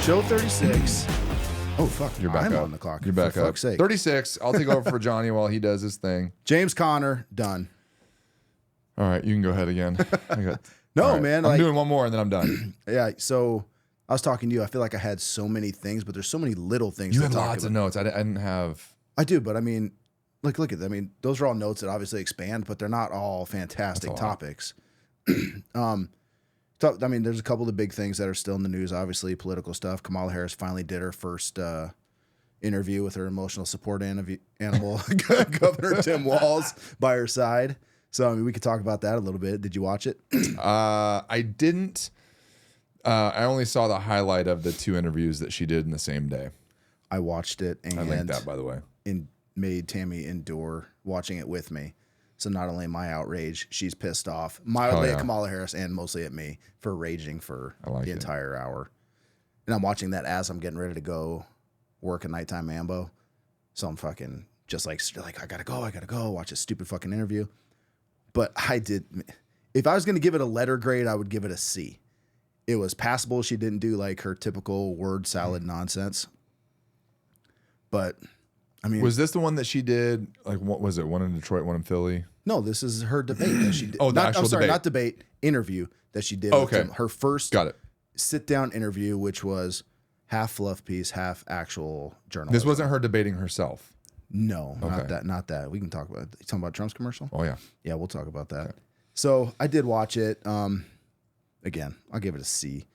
Show 36. Oh, fuck. You're back I'm up. on the clock. You're back for up. fuck's sake. 36. I'll take over for Johnny while he does his thing. James Conner, done. All right, you can go ahead again. No, All right, man. I'm like, doing one more and then I'm done. yeah, so I was talking to you. I feel like I had so many things, but there's so many little things You to had talk lots about. of notes. I didn't have. I do, but I mean, like, look at them. I mean, those are all notes that obviously expand, but they're not all fantastic topics. I mean, there's a couple of big things that are still in the news, obviously, political stuff. Kamala Harris finally did her first interview with her emotional support animal, Governor Tim Walz, by her side. So, I mean, we could talk about that a little bit. Did you watch it? I didn't. I only saw the highlight of the 2 interviews that she did in the same day. I watched it and I linked that, by the way. Made Tammy endure watching it with me. So not only am I outraged, she's pissed off mildly at Kamala Harris and mostly at me for raging for the entire hour. And I'm watching that as I'm getting ready to go work a nighttime ambo. So I'm fucking just like I gotta go watch a stupid fucking interview. But if I was gonna give it a letter grade, I would give it a C. It was passable. She didn't do like her typical word salad nonsense. But I mean, was this the one that she did? Like, what was it? One in Detroit, one in Philly? No, this is her debate that she did. Oh, the actual debate. Not debate, interview that she did. Okay. With her first sit-down interview, which was half fluff piece, half actual journalism. This wasn't her debating herself. No, not that. We can talk about it. You talking about Trump's commercial? Oh, yeah. Yeah, we'll talk about that. Okay. So I did watch it. Again, I'll give it a C.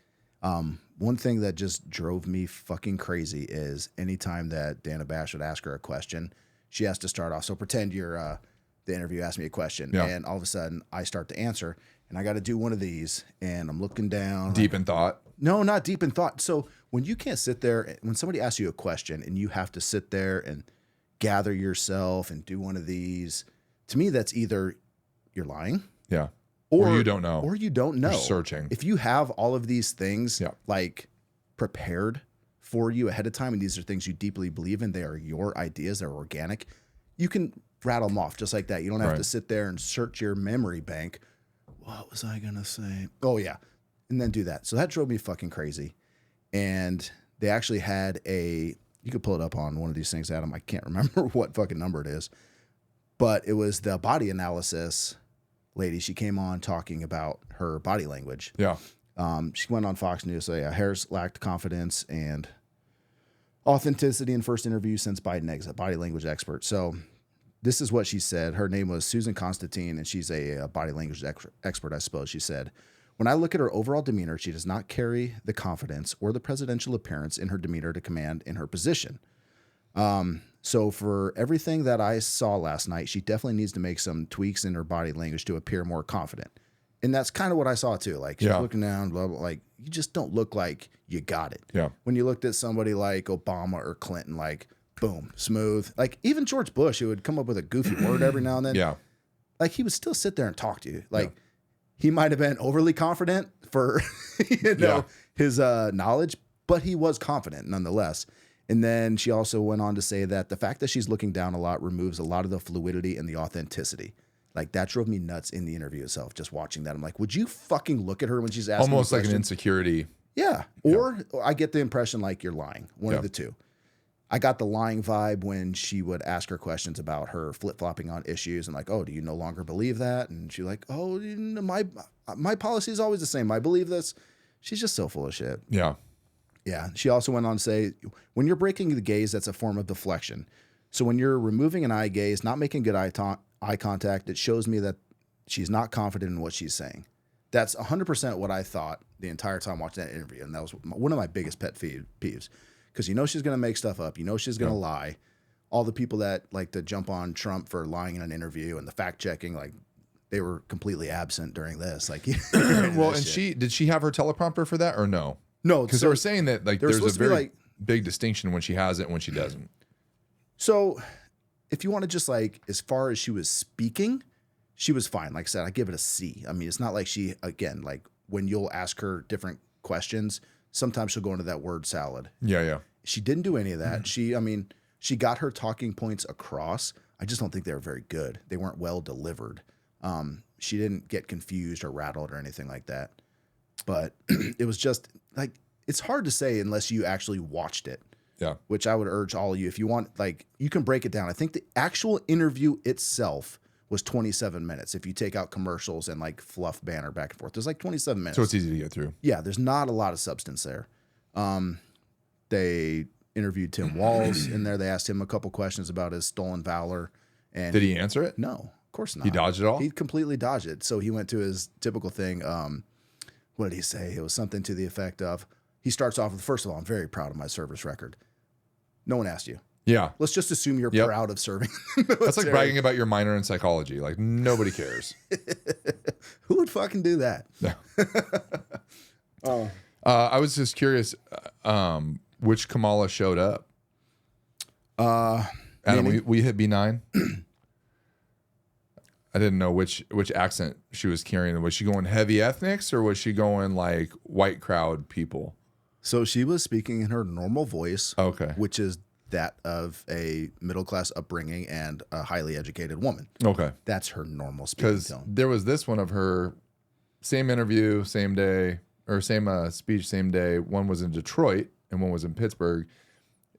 One thing that just drove me fucking crazy is anytime that Dana Bash would ask her a question, she has to start off. So pretend you're the interview asked me a question, and all of a sudden I start to answer, and I got to do one of these, and I'm looking down. Deep in thought? No, not deep in thought. So when you can't sit there, when somebody asks you a question and you have to sit there and gather yourself and do one of these, to me, that's either you're lying. Yeah. Or you don't know. Or you don't know. You're searching. If you have all of these things like prepared for you ahead of time, and these are things you deeply believe in, they are your ideas, they're organic, you can rattle them off just like that. You don't have to sit there and search your memory bank. What was I going to say? Oh, yeah. And then do that. So that drove me fucking crazy. And they actually had you could pull it up on one of these things, Adam. I can't remember what fucking number it is. But it was the body analysis lady. She came on talking about her body language. Yeah. She went on Fox News. So, Harris lacked confidence and authenticity in first interview since Biden exit, body language expert. So this is what she said. Her name was Susan Constantine, and she's a body language expert, I suppose. She said, when I look at her overall demeanor, she does not carry the confidence or the presidential appearance in her demeanor to command in her position. So for everything that I saw last night, she definitely needs to make some tweaks in her body language to appear more confident. And that's kind of what I saw too. Like she's looking down, blah, blah, like you just don't look like you got it. Yeah. When you looked at somebody like Obama or Clinton, like boom, smooth. Like even George Bush, who would come up with a goofy word every now and then. Yeah. Like he would still sit there and talk to you. Like he might have been overly confident for his knowledge, but he was confident nonetheless. And then she also went on to say that the fact that she's looking down a lot removes a lot of the fluidity and the authenticity. Like that drove me nuts in the interview itself, just watching that. I'm like, would you fucking look at her when she's asking almost like an insecurity? Yeah. Or I get the impression like you're lying. One of the two. I got the lying vibe when she would ask her questions about her flip-flopping on issues and like, oh, do you no longer believe that? And she's like, oh, my policy is always the same. I believe this. She's just so full of shit. Yeah. Yeah. She also went on to say, when you're breaking the gaze, that's a form of deflection. So when you're removing an eye gaze, not making good eye contact, it shows me that she's not confident in what she's saying. That's 100% what I thought the entire time watching that interview. And that was one of my biggest pet peeves. Because you know she's going to make stuff up. You know she's going to lie. All the people that like to jump on Trump for lying in an interview and the fact checking, like they were completely absent during this. Like, well, and did she have her teleprompter for that or no? No, because they were saying that like there's a very big distinction when she has it and when she doesn't. So if you want to just like, as far as she was speaking, she was fine. Like I said, I give it a C. I mean, it's not like she, again, like when you'll ask her different questions, sometimes she'll go into that word salad. Yeah, yeah. She didn't do any of that. She got her talking points across. I just don't think they were very good. They weren't well delivered. She didn't get confused or rattled or anything like that. But it was just like, it's hard to say unless you actually watched it. Yeah. Which I would urge all of you, if you want, like, you can break it down. I think the actual interview itself was 27 minutes. If you take out commercials and like fluff banner back and forth, there's like 27 minutes. So it's easy to get through. Yeah, there's not a lot of substance there. They interviewed Tim Walz in there. They asked him a couple questions about his stolen valor. And Did he answer it? No, of course not. He dodged it all? He completely dodged it. So he went to his typical thing. What did he say? It was something to the effect of, he starts off with, first of all, I'm very proud of my service record. No one asked you. Yeah. Let's just assume you're proud of serving. That's like bragging about your minor in psychology. Like, nobody cares. Who would fucking do that? Yeah. I was just curious which Kamala showed up. Adam, we hit B9. I didn't know which accent she was carrying. Was she going heavy ethnics or was she going like white crowd people? So she was speaking in her normal voice, Okay. which is that of a middle-class upbringing and a highly educated woman. Okay. That's her normal speaking Because tone. there was this one of her, same interview, same day, or same speech, same day. One was in Detroit and one was in Pittsburgh.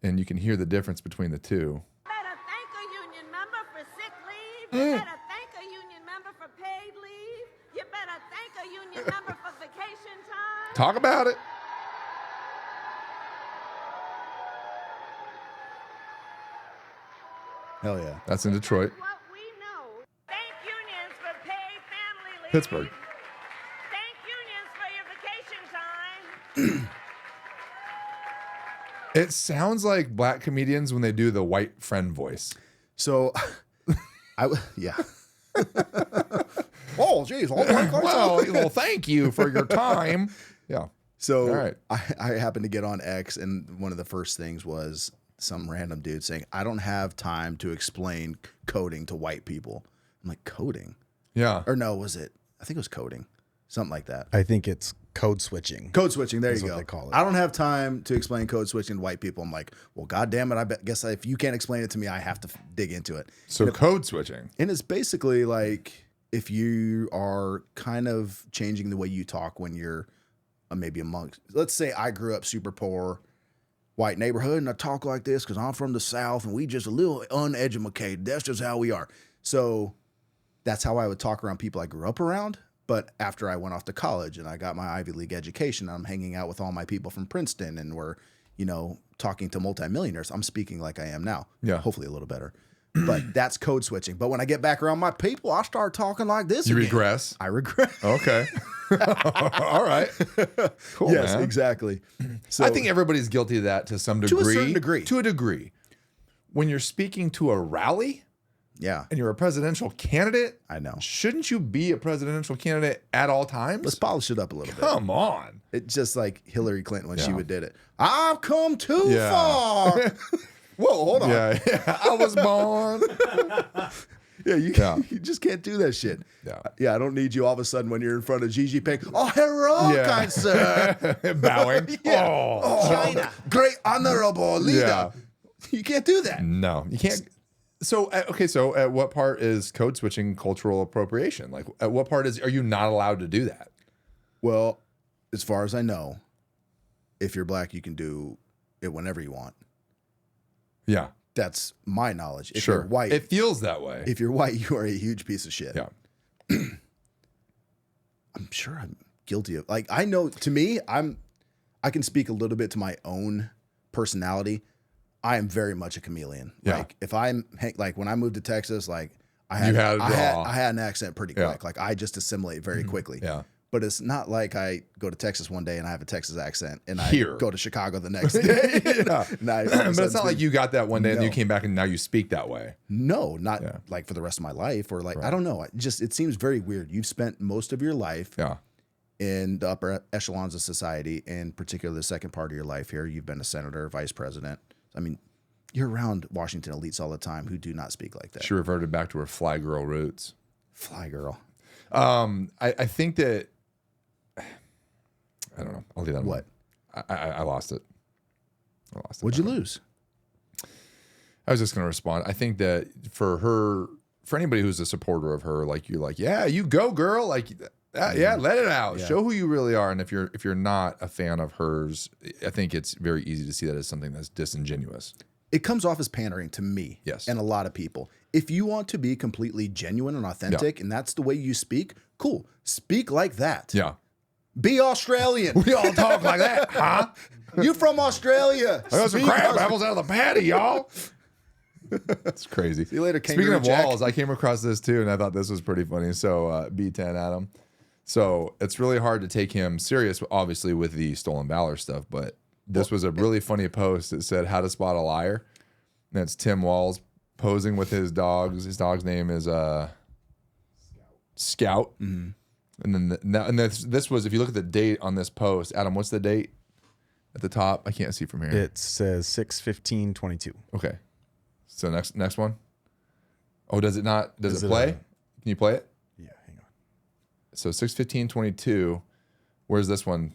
And you can hear the difference between the two. You better thank a union member for sick leave. You better thank a union member for paid leave. You better thank a union member for vacation time. Talk about it. Hell yeah. That's in Detroit. What we know. Thank unions for paid family leave. Pittsburgh. Thank unions for your vacation time. It sounds like black comedians when they do the white friend voice. So, yeah. Oh, geez. Well, thank you for your time. Yeah. So All right. I happened to get on X, and one of the first things was some random dude saying, I don't have time to explain coding to white people. I'm like, coding? Yeah. Or no, was it? I think it was coding. Something like that. I think it's code switching. Code switching. There you what go. they call it. I don't have time to explain code switching to white people. I'm like, well, God damn it. Guess if you can't explain it to me, I have to dig into it. So code switching. And it's basically like if you are kind of changing the way you talk when you're maybe amongst, let's say I grew up super poor, white neighborhood, and I talk like this because I'm from the South and we just a little uneducated. That's just how we are. So that's how I would talk around people I grew up around. But after I went off to college and I got my Ivy League education, I'm hanging out with all my people from Princeton and we're, talking to multimillionaires. I'm speaking like I am now. Yeah. Hopefully a little better. But that's code switching. But when I get back around my people, I start talking like this. You again. regress. I regress. Okay. All right. Cool. Yes, man. exactly. So I think everybody's guilty of that to some degree. To a certain degree. To a degree. When you're speaking to a rally yeah, and you're a presidential candidate, I know. shouldn't you be a presidential candidate at all times? Let's polish it up a little bit. Come on. It's just like Hillary Clinton when she Yeah. would did it. I've come too Yeah. far. Whoa, hold on. Yeah. I was born. Yeah, you Yeah. you just can't do that shit. Yeah. I don't need you all of a sudden when you're in front of Xi Jinping. Oh, hello, Yeah. kind sir. Bowing. Yeah. Oh. China, great honorable leader. Yeah. You can't do that. No, you can't. So, okay. So at what part is code switching cultural appropriation? Like at what part are you not allowed to do that? Well, as far as I know, if you're black, you can do it whenever you want. Yeah. That's my knowledge. If Sure. you're white, It feels that way. if you're white, you are a huge piece of shit. Yeah. I'm sure I'm guilty of, like, I know, to me, I can speak a little bit to my own personality. I am very much a chameleon. Yeah. Like if like when I moved to Texas, like I You had a draw. I had an accent pretty Yeah. quick. Like I just assimilate very quickly. Yeah. But it's not like I go to Texas one day and I have a Texas accent and I Here. go to Chicago the next day. Yeah. And I all of a But it's sudden not like you got that one day and No. you came back and now you speak that way. No, not Yeah. like for the rest of my life or like, Right. I don't know. It seems very weird. You've spent most of your life Yeah. in the upper echelons of society, and particularly the second part of your life here. You've been a senator, vice president. I mean, you're around Washington elites all the time who do not speak like that. She reverted back to her fly girl roots. Fly girl. I think that, I don't know. I'll leave that What? alone. I lost it. I lost it. What'd you lose? I was just going to respond. I think that for anybody who's a supporter of her, like you're like, yeah, you go girl. Like Yeah, let it out. Yeah. Show who you really are. And if you're not a fan of hers, I think it's very easy to see that as something that's disingenuous. It comes off as pandering to me. Yes. And a lot of people. If you want to be completely genuine and authentic, and that's the way you speak, cool. Speak like that. Yeah. Be Australian. We all talk like that, huh? You from Australia. I got some Speak crab Aus- apples out of the patty, y'all. It's crazy. See you later, Speaking Kangaroo of Jack. walls, I came across this too, and I thought this was pretty funny. So B10 Adam. So it's really hard to take him serious, obviously, with the stolen valor stuff. But this was a really funny post that said how to spot a liar. And it's Tim Walz posing with his dogs. His dog's name is Scout. Mm-hmm. And then this was, if you look at the date on this post, Adam, what's the date at the top? I can't see from here. It says 6/15/22. Okay. So next one. Oh, does it not? Does Is it it play? a- Can you play it? Yeah, hang on. So 6/15/22. Where's this one?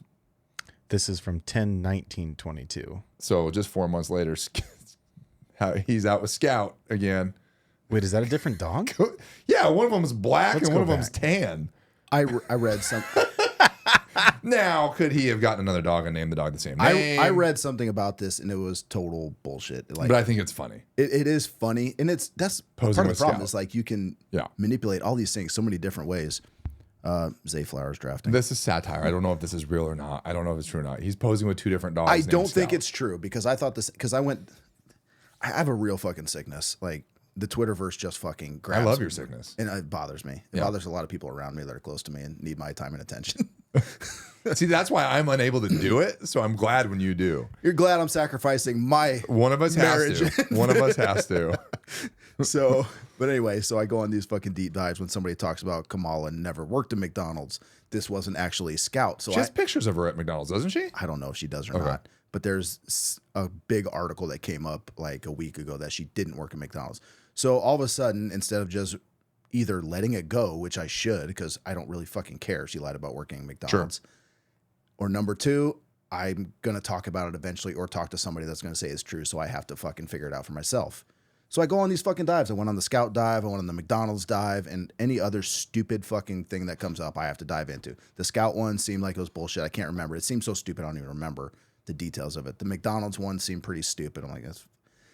This is from 10/19/22. So just 4 months later, how he's out with Scout again. Wait, is that a different dog? Yeah, one of them's black Let's and one go of them's back. tan. I read something. Now, could he have gotten another dog and named the dog the same name? I read something about this and it was total bullshit. Like, but I think it's funny. it is funny, and that's Posing part of with the problem. Scout. Is like you can Yeah. manipulate all these things so many different ways. Zay Flowers drafting. This is satire. I don't know if this is real or not. I don't know if it's true or not. He's posing with two different dogs. I named don't think Scout. it's true because I thought this because I have a real fucking sickness. Like the Twitterverse just fucking grabs. I love your me. sickness. And it bothers me. It Yeah. bothers a lot of people around me that are close to me and need my time and attention. See, that's why I'm unable to do it. So I'm glad when you do. You're glad I'm sacrificing my One of us marriage. has to. One of us has to. So, but anyway, so I go on these fucking deep dives when somebody talks about Kamala never worked at McDonald's. This wasn't actually Scout. So She has pictures of her at McDonald's, doesn't she? I don't know if she does or not, but there's a big article that came up like a week ago that she didn't work at McDonald's. So all of a sudden, instead of just either letting it go, which I should, because I don't really fucking care if she lied about working at McDonald's, or number two, I'm going to talk about it eventually or talk to somebody that's going to say it's true. So I have to fucking figure it out for myself. So I go on these fucking dives. I went on the Scout dive. I went on the McDonald's dive, and any other stupid fucking thing that comes up, I have to dive into. The Scout one seemed like it was bullshit. I can't remember. It seemed so stupid. I don't even remember the details of it. The McDonald's one seemed pretty stupid. I'm like,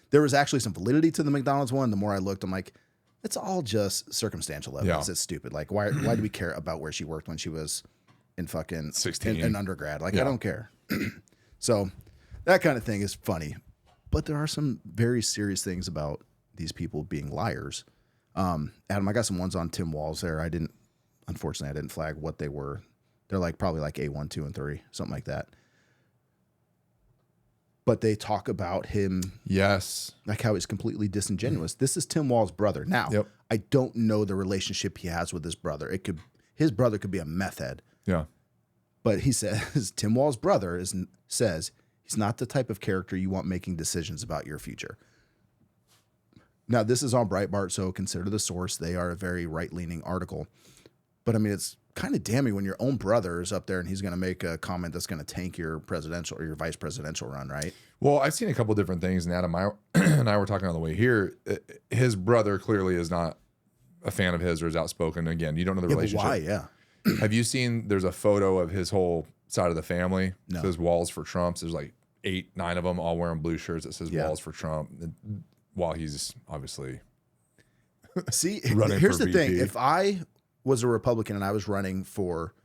there was actually some validity to the McDonald's one. The more I looked, I'm like, it's all just circumstantial evidence. Yeah. It's stupid. Like, why do we care about where she worked when she was in fucking 16 in undergrad? Like, Yeah. I don't care. So that kind of thing is funny. But there are some very serious things about these people being liars. Adam, I got some ones on Tim Walz there. Unfortunately, I didn't flag what they were. They're like probably like A1, 2, and 3, something like that. But they talk about him Yes. like how he's completely disingenuous. This is Tim Walz's brother. Now, Yep. I don't know the relationship he has with his brother. His brother could be a meth head. Yeah. But he says Tim Walz's brother says he's not the type of character you want making decisions about your future. Now, this is on Breitbart, so consider the source. They are a very right-leaning article. But, I mean, it's kind of damning when your own brother is up there and he's going to make a comment that's going to tank your presidential or your vice presidential run, right? Well, I've seen a couple different things, and Adam and I were talking on the way here. His brother clearly is not a fan of his or is outspoken. Again, you don't know the Yeah, but relationship. why? Yeah. Have you seen? There's a photo of his whole side of the family. No. It says "Walls for Trump." There's like 8, 9 of them all wearing blue shirts that says Yeah. "Walls for Trump." While he's obviously See, running here's for the thing. VP. If I was a Republican and I was running for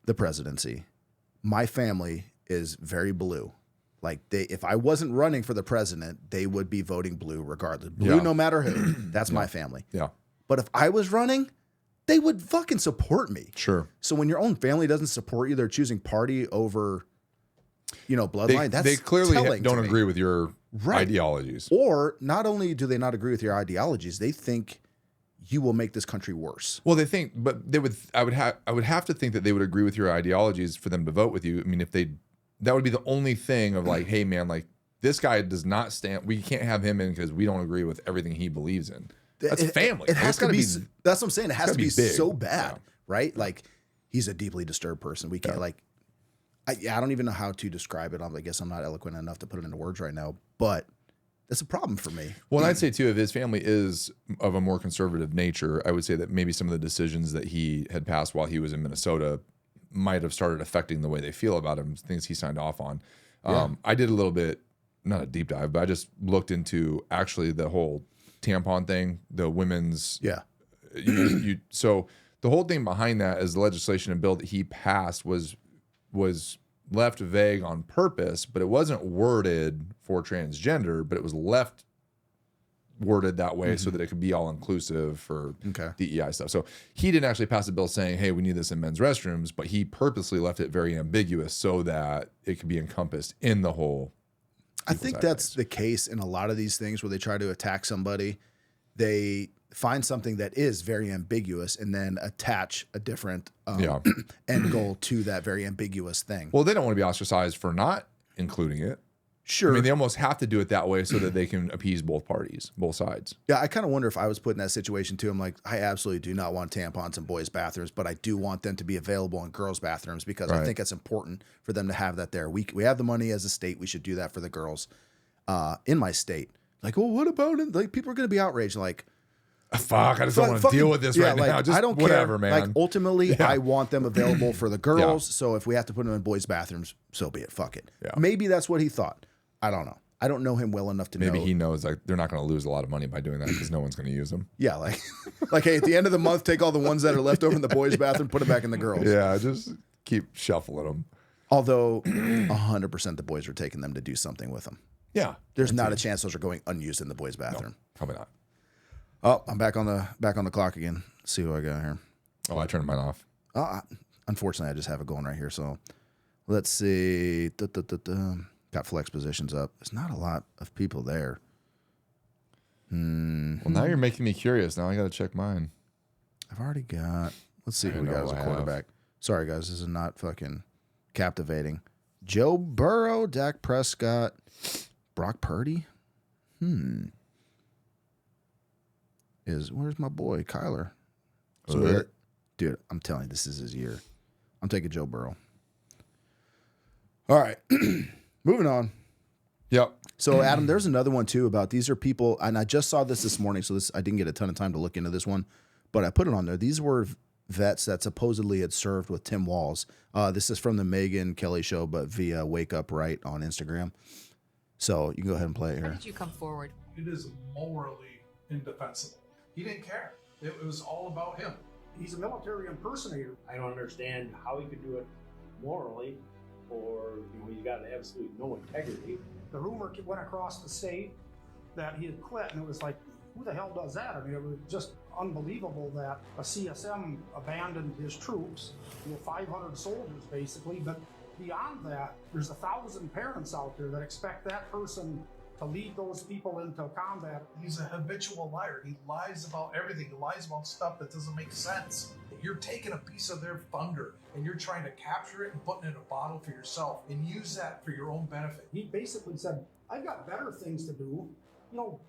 the presidency, my family is very blue. Like if I wasn't running for the president, they would be voting blue regardless. Blue Yeah. no matter who. That's my family. yeah, But if I was running, they would fucking support me. sure. So when your own family doesn't support you, they're choosing party over, bloodline. That's They clearly telling don't to me. agree with your Right. ideologies. Or not only do they not agree with your ideologies, they think you will make this country worse. Well, they think, but they would. I would have to think that they would agree with your ideologies for them to vote with you. I mean, that would be the only thing of like, hey, man, like this guy does not stand. We can't have him in because we don't agree with everything he believes in. That's family. It has It's to gotta be. That's what I'm saying. It has to gotta be be big. so bad, Yeah. right? Like he's a deeply disturbed person. We can't I don't even know how to describe it. I guess I'm not eloquent enough to put it into words right now. But that's a problem for me. Well, and I'd say too, if his family is of a more conservative nature, I would say that maybe some of the decisions that he had passed while he was in Minnesota might have started affecting the way they feel about him, things he signed off on. I did a little bit, not a deep dive, but I just looked into actually the whole tampon thing, the women's. Yeah. So the whole thing behind that is the legislation and bill that he passed was left vague on purpose, but it wasn't worded for transgender, but it was left worded that way so that it could be all inclusive for DEI stuff. So he didn't actually pass a bill saying, hey, we need this in men's restrooms, but he purposely left it very ambiguous so that it could be encompassed in the whole. I think that's the case in a lot of these things where they try to attack somebody. They find something that is very ambiguous and then attach a different end goal to that very ambiguous thing. Well, they don't want to be ostracized for not including it. Sure. I mean, they almost have to do it that way so that they can appease both parties, both sides. Yeah, I kind of wonder if I was put in that situation too. I'm like, I absolutely do not want tampons in boys' bathrooms, but I do want them to be available in girls' bathrooms because I think it's important for them to have that there. We have the money as a state. We should do that for the girls in my state. Like, well, what about it? Like, people are going to be outraged. Like, fuck, I just don't want to deal with this right now. Just I don't whatever, care. man. Like, ultimately, I want them available for the girls. So if we have to put them in boys' bathrooms, so be it. Fuck it. Yeah. Maybe that's what he thought. I don't know. I don't know him well enough to know. Maybe he knows like they're not going to lose a lot of money by doing that because no one's going to use them. Yeah, like, hey, at the end of the month, take all the ones that are left over in the boys' bathroom, put them back in the girls. Yeah, just keep shuffling them. Although 100% the boys are taking them to do something with them. Yeah, There's not a chance those are going unused in the boys' bathroom. No, probably not. Oh, I'm back on the clock again. Let's see what I got here. Oh, I turned mine off. Unfortunately, I just have it going right here. So let's see. Got flex positions up. There's not a lot of people there. Well, now you're making me curious. Now I got to check mine. I've already got. Let's see who we got as a quarterback. Sorry, guys. This is not fucking captivating. Joe Burrow, Dak Prescott, Brock Purdy. Where's my boy, Kyler? So dude, I'm telling you, this is his year. I'm taking Joe Burrow. All right. Moving on. Yep. So, Adam, there's another one, too, about these are people, and I just saw this morning, so I didn't get a ton of time to look into this one, but I put it on there. These were vets that supposedly had served with Tim Walz. This is from the Megyn Kelly show, but via Wake Up Right on Instagram. So you can go ahead and play it How here. did you come forward? It is morally indefensible. He didn't care. It was all about him. He's a military impersonator. I don't understand how he could do it morally, or he's got absolutely no integrity. The rumor went across the state that he had quit, and it was like, who the hell does that? I mean, it was just unbelievable that a CSM abandoned his troops, 500 soldiers basically. But beyond that, there's 1,000 parents out there that expect that person to lead those people into combat. He's a habitual liar. He lies about everything. He lies about stuff that doesn't make sense. You're taking a piece of their thunder and you're trying to capture it and put it in a bottle for yourself and use that for your own benefit. He basically said, I've got better things to do. Go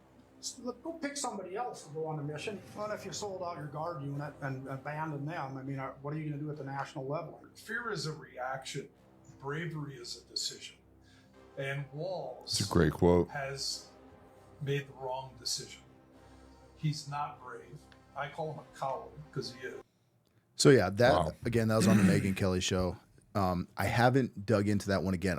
pick somebody else to go on a mission. Well, if you sold out your guard unit and abandoned them, I mean, what are you going to do at the national level? Fear is a reaction. Bravery is a decision. And Walz It's a great quote. has made the wrong decision. He's not brave. I call him a coward because he is. So, yeah, that was on the Megyn Kelly show. I haven't dug into that one again.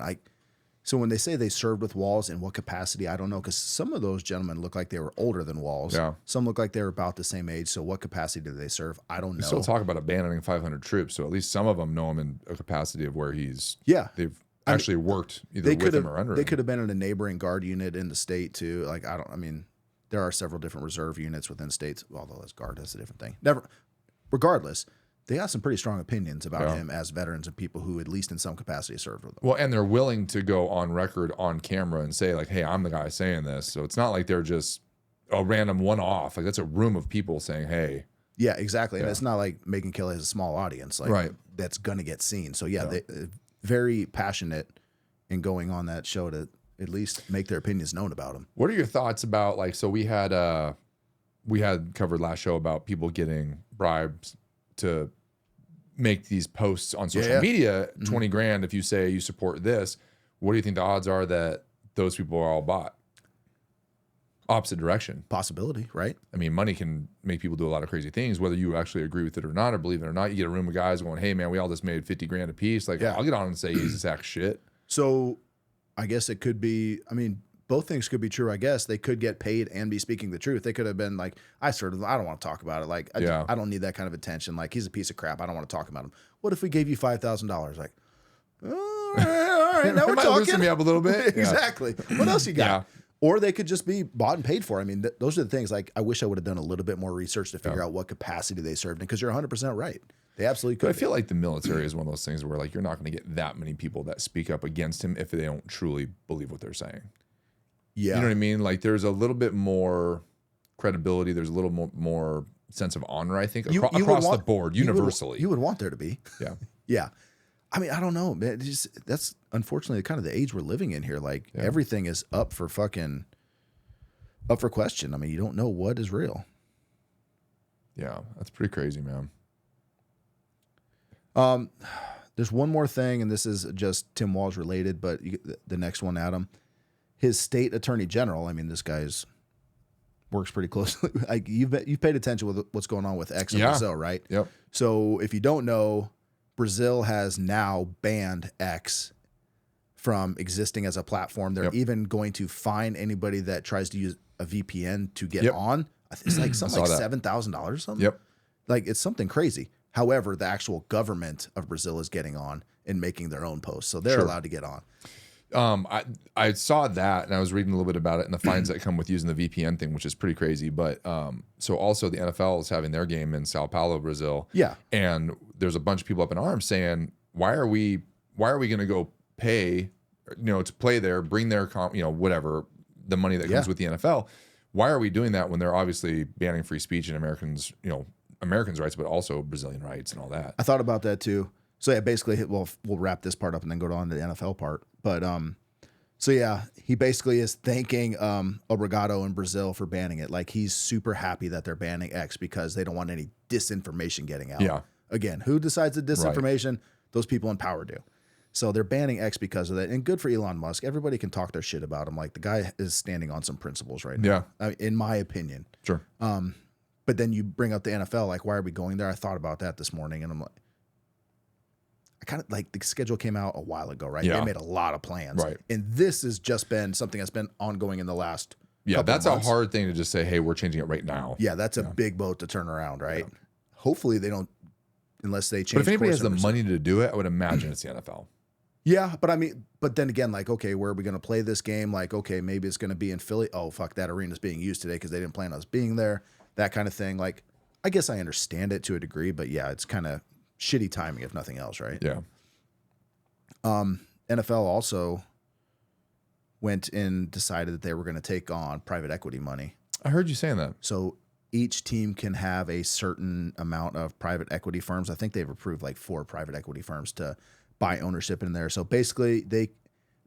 So when they say they served with Walz, in what capacity, I don't know, because some of those gentlemen look like they were older than Walz. Yeah. Some look like they were about the same age. So what capacity did they serve? I don't know. We still talk about abandoning 500 troops, so at least some of them know him in a capacity of where they've actually worked either with him or under him. They could have been in a neighboring guard unit in the state too. There are several different reserve units within states, although as guard is a different thing. Regardless, they got some pretty strong opinions about him as veterans and people who, at least in some capacity, served with them. Well, and they're willing to go on record on camera and say, like, hey, I'm the guy saying this. So it's not like they're just a random one-off. Like, that's a room of people saying, hey. Yeah, exactly. And it's not like Megyn Kelly has a small audience. That's going to get seen. So, they very passionate in going on that show to at least make their opinions known about him. What are your thoughts about, so we had covered last show about people getting bribes to make these posts on social media, 20 grand if you say you support this. What do you think the odds are that those people are all bought? opposite direction. Possibility, right? I mean, money can make people do a lot of crazy things, whether you actually agree with it or not, or believe it or not. You get a room of guys going, hey, man, we all just made 50 grand a piece. Like, Yeah. I'll get on and say he's a sack of shit. So I guess it could be, I mean, both things could be true, I guess. They could get paid and be speaking the truth. They could have been like, I don't want to talk about it. Like, I don't need that kind of attention. Like, he's a piece of crap. I don't want to talk about him. What if we gave you $5,000? Like, all right, now we're Might talking. loosen me up a little bit. Exactly. What else you got? Yeah. Or they could just be bought and paid for. I mean, those are the things. Like, I wish I would have done a little bit more research to figure out what capacity they served in, because you're 100% right. They absolutely could. But I feel like the military is one of those things where, like, you're not going to get that many people that speak up against him if they don't truly believe what they're saying. Yeah. You know what I mean? Like, there's a little bit more credibility. There's a little more sense of honor, I think, across the board, universally. You would want there to be. Yeah. Yeah. I mean, I don't know, man. That's unfortunately kind of the age we're living in here. Like, everything is up for question. I mean, you don't know what is real. Yeah. That's pretty crazy, man. There's one more thing, and this is just Tim Walz related, but the next one, Adam, his state attorney general. I mean, this guy's works pretty closely. Like, you've paid attention with what's going on with X in Brazil, right? Yep. So if you don't know, Brazil has now banned X from existing as a platform. They're even going to fine anybody that tries to use a VPN to get on. It's like something like $7,000 or something. Yep. Like, it's something crazy. However, the actual government of Brazil is getting on and making their own posts, so they're allowed to get on. I saw that, and I was reading a little bit about it and the fines that come with using the VPN thing, which is pretty crazy. But so also the NFL is having their game in Sao Paulo, Brazil. Yeah. And there's a bunch of people up in arms saying, why are we going to go pay, to play there, bring their whatever the money that comes with the NFL? Why are we doing that when they're obviously banning free speech and Americans' rights, but also Brazilian rights and all that? I thought about that too. So yeah, basically, we'll wrap this part up and then go on to the NFL part. But so yeah, he basically is thanking Obrigado in Brazil for banning it. Like, he's super happy that they're banning X because they don't want any disinformation getting out. Yeah. Again, who decides the disinformation? Right. Those people in power do. So they're banning X because of that. And good for Elon Musk. Everybody can talk their shit about him. Like, the guy is standing on some principles right now. Yeah. In my opinion. Sure. But then you bring up the NFL. Like, why are we going there? I thought about that this morning, and I'm like, I kind of like, the schedule came out a while ago, right? Yeah. They made a lot of plans. Right. And this has just been something that's been ongoing in the last couple that's of months. a hard thing to just say, hey, we're changing it right now. Yeah, that's a big boat to turn around, right? Yeah. Hopefully they don't, unless they change. But if anybody has the money to do it, I would imagine it's the NFL. Yeah, but I mean, but then again, like, okay, where are we going to play this game? Like, okay, maybe it's going to be in Philly. Oh, fuck, that arena's being used today because they didn't plan on us being there. That kind of thing. Like, I guess I understand it to a degree, but yeah, it's kind of shitty timing if nothing else, right? Yeah. NFL also went and decided that they were going to take on private equity money. I heard you saying that. So each team can have a certain amount of private equity firms. I think they've approved like 4 private equity firms to buy ownership in there. So basically,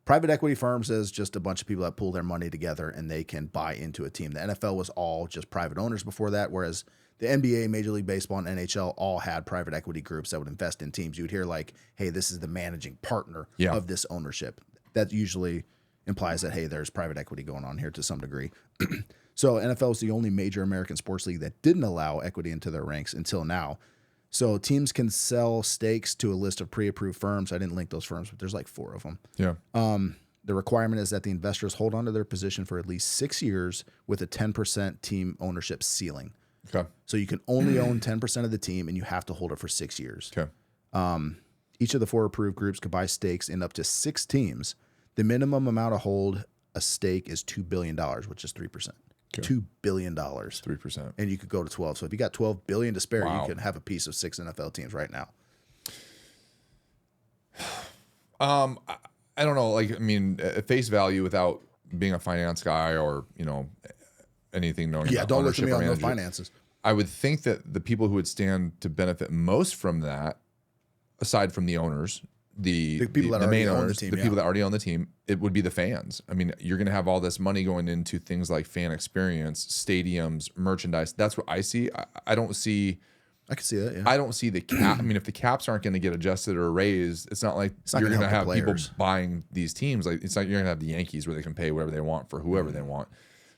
private equity firms is just a bunch of people that pull their money together and they can buy into a team. The NFL was all just private owners before that, whereas the NBA, Major League Baseball, and NHL all had private equity groups that would invest in teams. You'd hear like, hey, this is the managing partner of this ownership. That usually implies that, hey, there's private equity going on here to some degree. So NFL is the only major American sports league that didn't allow equity into their ranks until now. So teams can sell stakes to a list of pre-approved firms. I didn't link those firms, but there's like 4 of them. Yeah. The requirement is that the investors hold on to their position for at least 6 years with a 10% team ownership ceiling. Okay. So you can only own 10% of the team, and you have to hold it for 6 years. Okay. Each of the 4 approved groups could buy stakes in up to 6 teams. The minimum amount to hold a stake is $2 billion, which is 3%. Okay. $2 billion. 3%. And you could go to 12. So if you got $12 billion to spare, you can have a piece of 6 NFL teams right now. I don't know. Like, I mean, at face value, without being a finance guy or, anything knowing about don't look at me on no management, finances. I would think that the people who would stand to benefit most from that, aside from the owners, the people that main owners, the people that already own the team, it would be the fans. I mean, you're going to have all this money going into things like fan experience, stadiums, merchandise. That's what I see. I don't see. I can see that. Yeah. I don't see the cap. I mean, if the caps aren't going to get adjusted or raised, it's not like you're going to have people buying these teams. Like, it's like you're going to have the Yankees where they can pay whatever they want for whoever they want.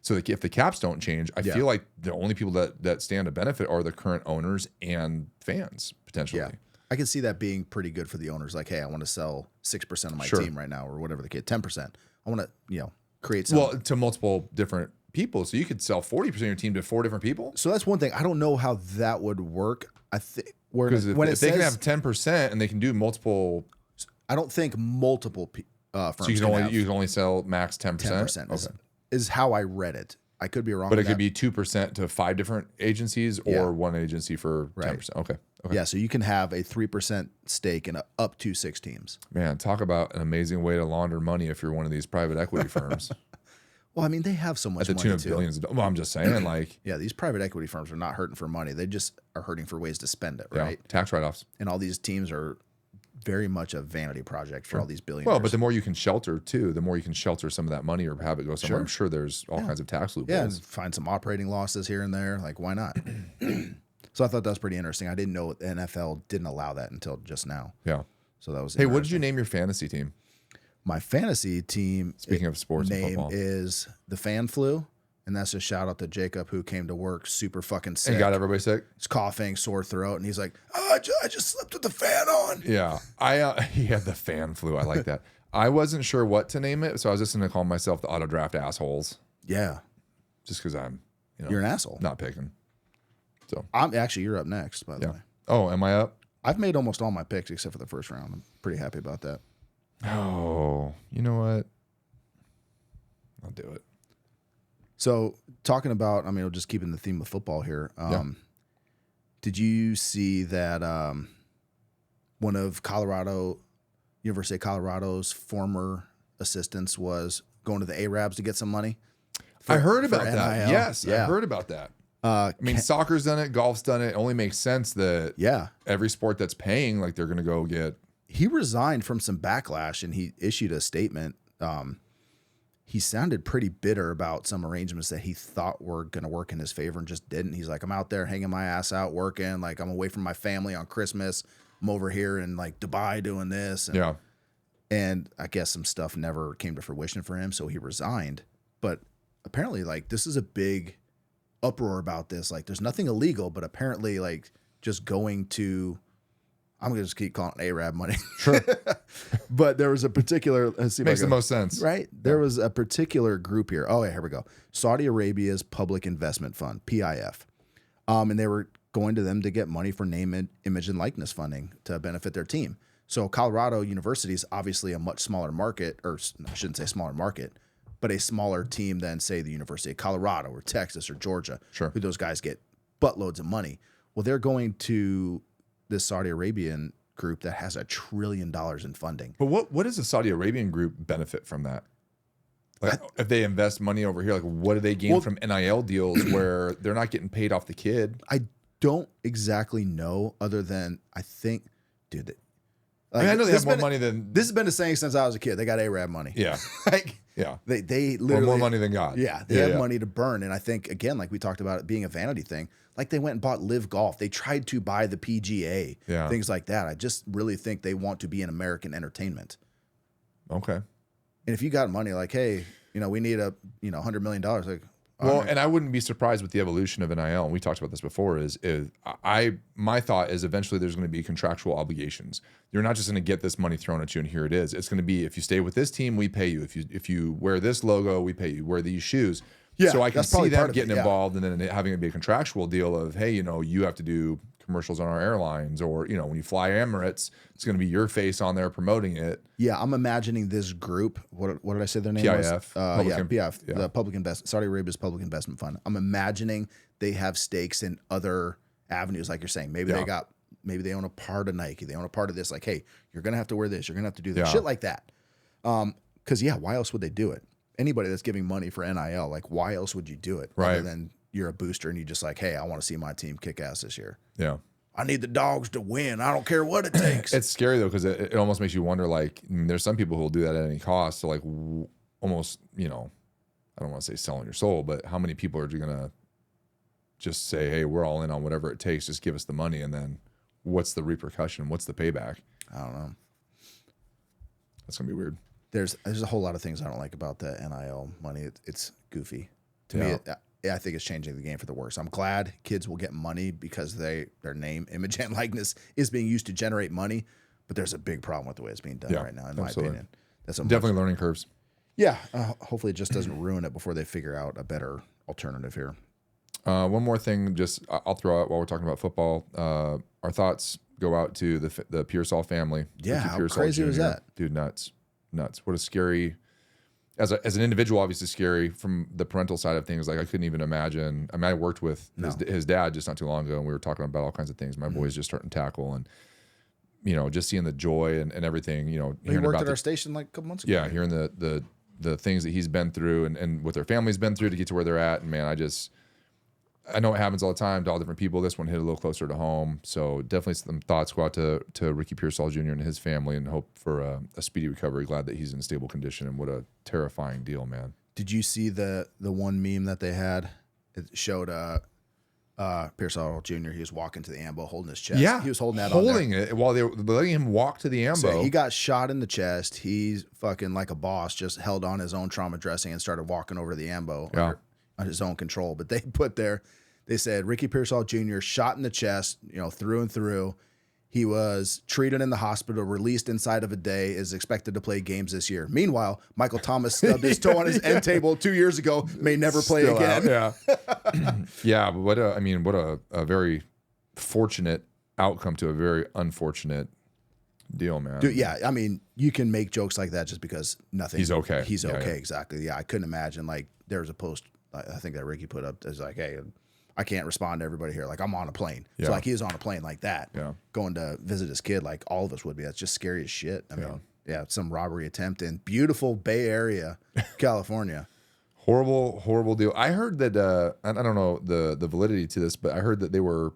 So if the caps don't change, I Yeah. feel like the only people that stand to benefit are the current owners and fans potentially. Yeah. I can see that being pretty good for the owners. Like, hey, I want to sell 6% of my Sure. team right now, or whatever the case, 10%. I want to, create some. Well, to multiple different people. So you could sell 40% of your team to 4 different people. So that's one thing. I don't know how that would work. I think Because when if they can have 10% and they can do multiple, I don't think multiple firms. so you can only sell max 10%. 10% is how I read it. I could be wrong. But on it could that. be 2% to 5 different agencies or Yeah. one agency for 10%. Okay. Yeah, so you can have a 3% stake in up to 6 teams. Man, talk about an amazing way to launder money if you're one of these private equity firms. Well, I mean, they have so At much the tune money of too. billions of dollars. Well, I'm just saying, like, Yeah, these private equity firms are not hurting for money. They just are hurting for ways to spend it, yeah, right? tax write-offs. And all these teams are very much a vanity project for all these billionaires. Well, but the more you can shelter too, the more you can shelter some of that money or have it go somewhere. Sure. I'm sure there's all kinds of tax loopholes. yeah, and find some operating losses here and there. Like, why not? So I thought that was pretty interesting. I didn't know the NFL didn't allow that until just now. Yeah. So that was Hey, what did you interesting. name your fantasy team? My fantasy team. Speaking of sports and name football. is the Fan Flu, and that's a shout out to Jacob who came to work super fucking sick. And got everybody sick? He's coughing, sore throat, and he's like, "Oh, I just slept with the fan on." Yeah. He had the fan flu. I like that. I wasn't sure what to name it, so I was just going to call myself the Auto Draft Assholes Yeah, just because I'm, you're an asshole. not picking. So, I'm actually you're up next, by the yeah. way. Oh, am I up? I've made almost all my picks except for the first round. I'm pretty happy about that. Oh, you know what? I'll do it. So talking about, I mean, we're just keeping the theme of football here. Did you see that one of University of Colorado's former assistants was going to the Arabs to get some money? I heard for about that. NIL? Yes, I Yeah. heard about that. I mean, soccer's done it, golf's done it. It only makes sense that Yeah. every sport that's paying, like they're going to go get. He resigned from some backlash and he issued a statement. He sounded pretty bitter about some arrangements that he thought were going to work in his favor and just didn't. He's like, I'm out there hanging my ass out working. Like, I'm away from my family on Christmas. I'm over here in like Dubai doing this. And, Yeah. and I guess some stuff never came to fruition for him. So he resigned. But apparently, like, this is a big uproar about this. Like, there's nothing illegal, but apparently, like, just going to, I'm going to just keep calling it Arab money. Sure. But there was a particular, let's see if I Makes the can- most sense. Right? There was a particular group here. Oh, yeah, here we go. Saudi Arabia's Public Investment Fund, PIF. And they were going to them to get money for name, image, and likeness funding to benefit their team. So Colorado University is obviously a much smaller market, or I shouldn't say smaller market, but a smaller team than, say, the University of Colorado or Texas or Georgia, Sure. who those guys get buttloads of money. Well, they're going to this Saudi Arabian group that has $1 trillion in funding. But what does the Saudi Arabian group benefit from that? Like, if they invest money over here, like what do they gain from NIL deals where they're not getting paid off the kid? I don't exactly know, other than I think, dude. I mean, I know they this have more been- money than. This has been the saying since I was a kid. They got Arab money. Yeah. like Yeah. they Or literally more money than God. Yeah, they have money to burn, and I think again, like we talked about it being a vanity thing. Like they went and bought Live Golf. They tried to buy the PGA. Yeah. Things like that. I just really think they want to be in American entertainment. Okay. And if you got money, like, hey, we need $100 million. Like, Well, and I wouldn't be surprised with the evolution of NIL. And we talked about this before. My thought is eventually there's going to be contractual obligations. You're not just going to get this money thrown at you and here it is. It's going to be, if you stay with this team, we pay you. If you wear this logo, we pay you. Wear these shoes. Yeah, So I can that's probably see part them of it, getting yeah. involved and then having it be a contractual deal of, hey, you have to do commercials on our airlines, or when you fly Emirates, it's going to be your face on there promoting it. yeah, I'm imagining this group. What did I say their name PIF, was? Public PIF, yeah. the Public Investment, Saudi Arabia's Public Investment Fund. I'm imagining they have stakes in other avenues, like you're saying. Maybe they own a part of Nike. They own a part of this. Like, hey, you're gonna have to wear this. You're gonna have to do this. Yeah. Shit like that. Because why else would they do it? Anybody that's giving money for NIL, like, why else would you do it? Right. Other than you're a booster and you just like, hey, I want to see my team kick ass this year. Yeah. I need the dogs to win. I don't care what it takes. It's scary though, because it almost makes you wonder. Like, there's some people who will do that at any cost. So like, almost, I don't want to say selling your soul, but how many people are gonna just say, "Hey, we're all in on whatever it takes. Just give us the money," and then what's the repercussion? What's the payback? I don't know. That's gonna be weird. There's a whole lot of things I don't like about the NIL money. It's goofy. To me, I think it's changing the game for the worse. I'm glad kids will get money because their name, image, and likeness is being used to generate money. But there's a big problem with the way it's being done right now, in my opinion. That's definitely learning curves. Yeah. Hopefully it just doesn't ruin it before they figure out a better alternative here. One more thing, just I'll throw out while we're talking about football. Our thoughts go out to the Pearsall family. Yeah, Ricky how Pearsall crazy was Jr. that? Dude, nuts. What a scary, as an individual, obviously scary from the parental side of things. Like I couldn't even imagine. I mean, I worked with his dad just not too long ago, and we were talking about all kinds of things. My boys just starting to tackle, and just seeing the joy and everything. He Hearing worked about at our station like a couple months ago. Yeah, hearing the things that he's been through and what their family's been through to get to where they're at. And man, I know it happens all the time to all different people. This one hit a little closer to home. So definitely some thoughts go out to Ricky Pearsall Jr. and his family, and hope for a speedy recovery. Glad that he's in stable condition, and what a terrifying deal, man. Did you see the one meme that they had? It showed Pearsall Jr. He was walking to the ambo holding his chest. Yeah. He was holding that holding it while they were letting him walk to the ambo. So he got shot in the chest. He's fucking like a boss, just held on his own trauma dressing and started walking over the ambo on his own control. But they said Ricky Pearsall Jr. shot in the chest, through and through. He was treated in the hospital, released inside of a day, is expected to play games this year. Meanwhile, Michael Thomas stubbed his toe on his end table 2 years ago, may never play Still again. Out, yeah. Yeah, but what a very fortunate outcome to a very unfortunate deal, man. Dude, yeah, I mean, you can make jokes like that just because nothing. He's okay. He's Yeah, okay, yeah. exactly. Yeah, I couldn't imagine, like, there was a post, I think that Ricky put up, it's like, hey, I can't respond to everybody here. Like, I'm on a plane. Yeah. So, like, he was on a plane like that, Yeah. going to visit his kid, like all of us would be. That's just scary as shit. I mean, some robbery attempt in beautiful Bay Area, California. Horrible deal. I heard that, I don't know the validity to this, but I heard that they were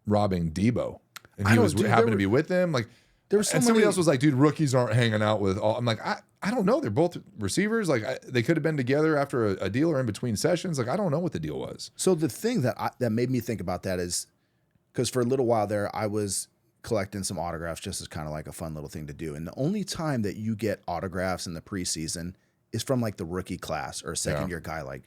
robbing Debo. And he happened to be with them. Like, there was so and somebody many- else was like, dude, rookies aren't hanging out with all. I'm like, I don't know. They're both receivers. Like, they could have been together after a deal or in between sessions. Like, I don't know what the deal was. So the thing that made me think about that is because for a little while there, I was collecting some autographs just as kind of like a fun little thing to do. And the only time that you get autographs in the preseason is from like the rookie class or a second year guy. Like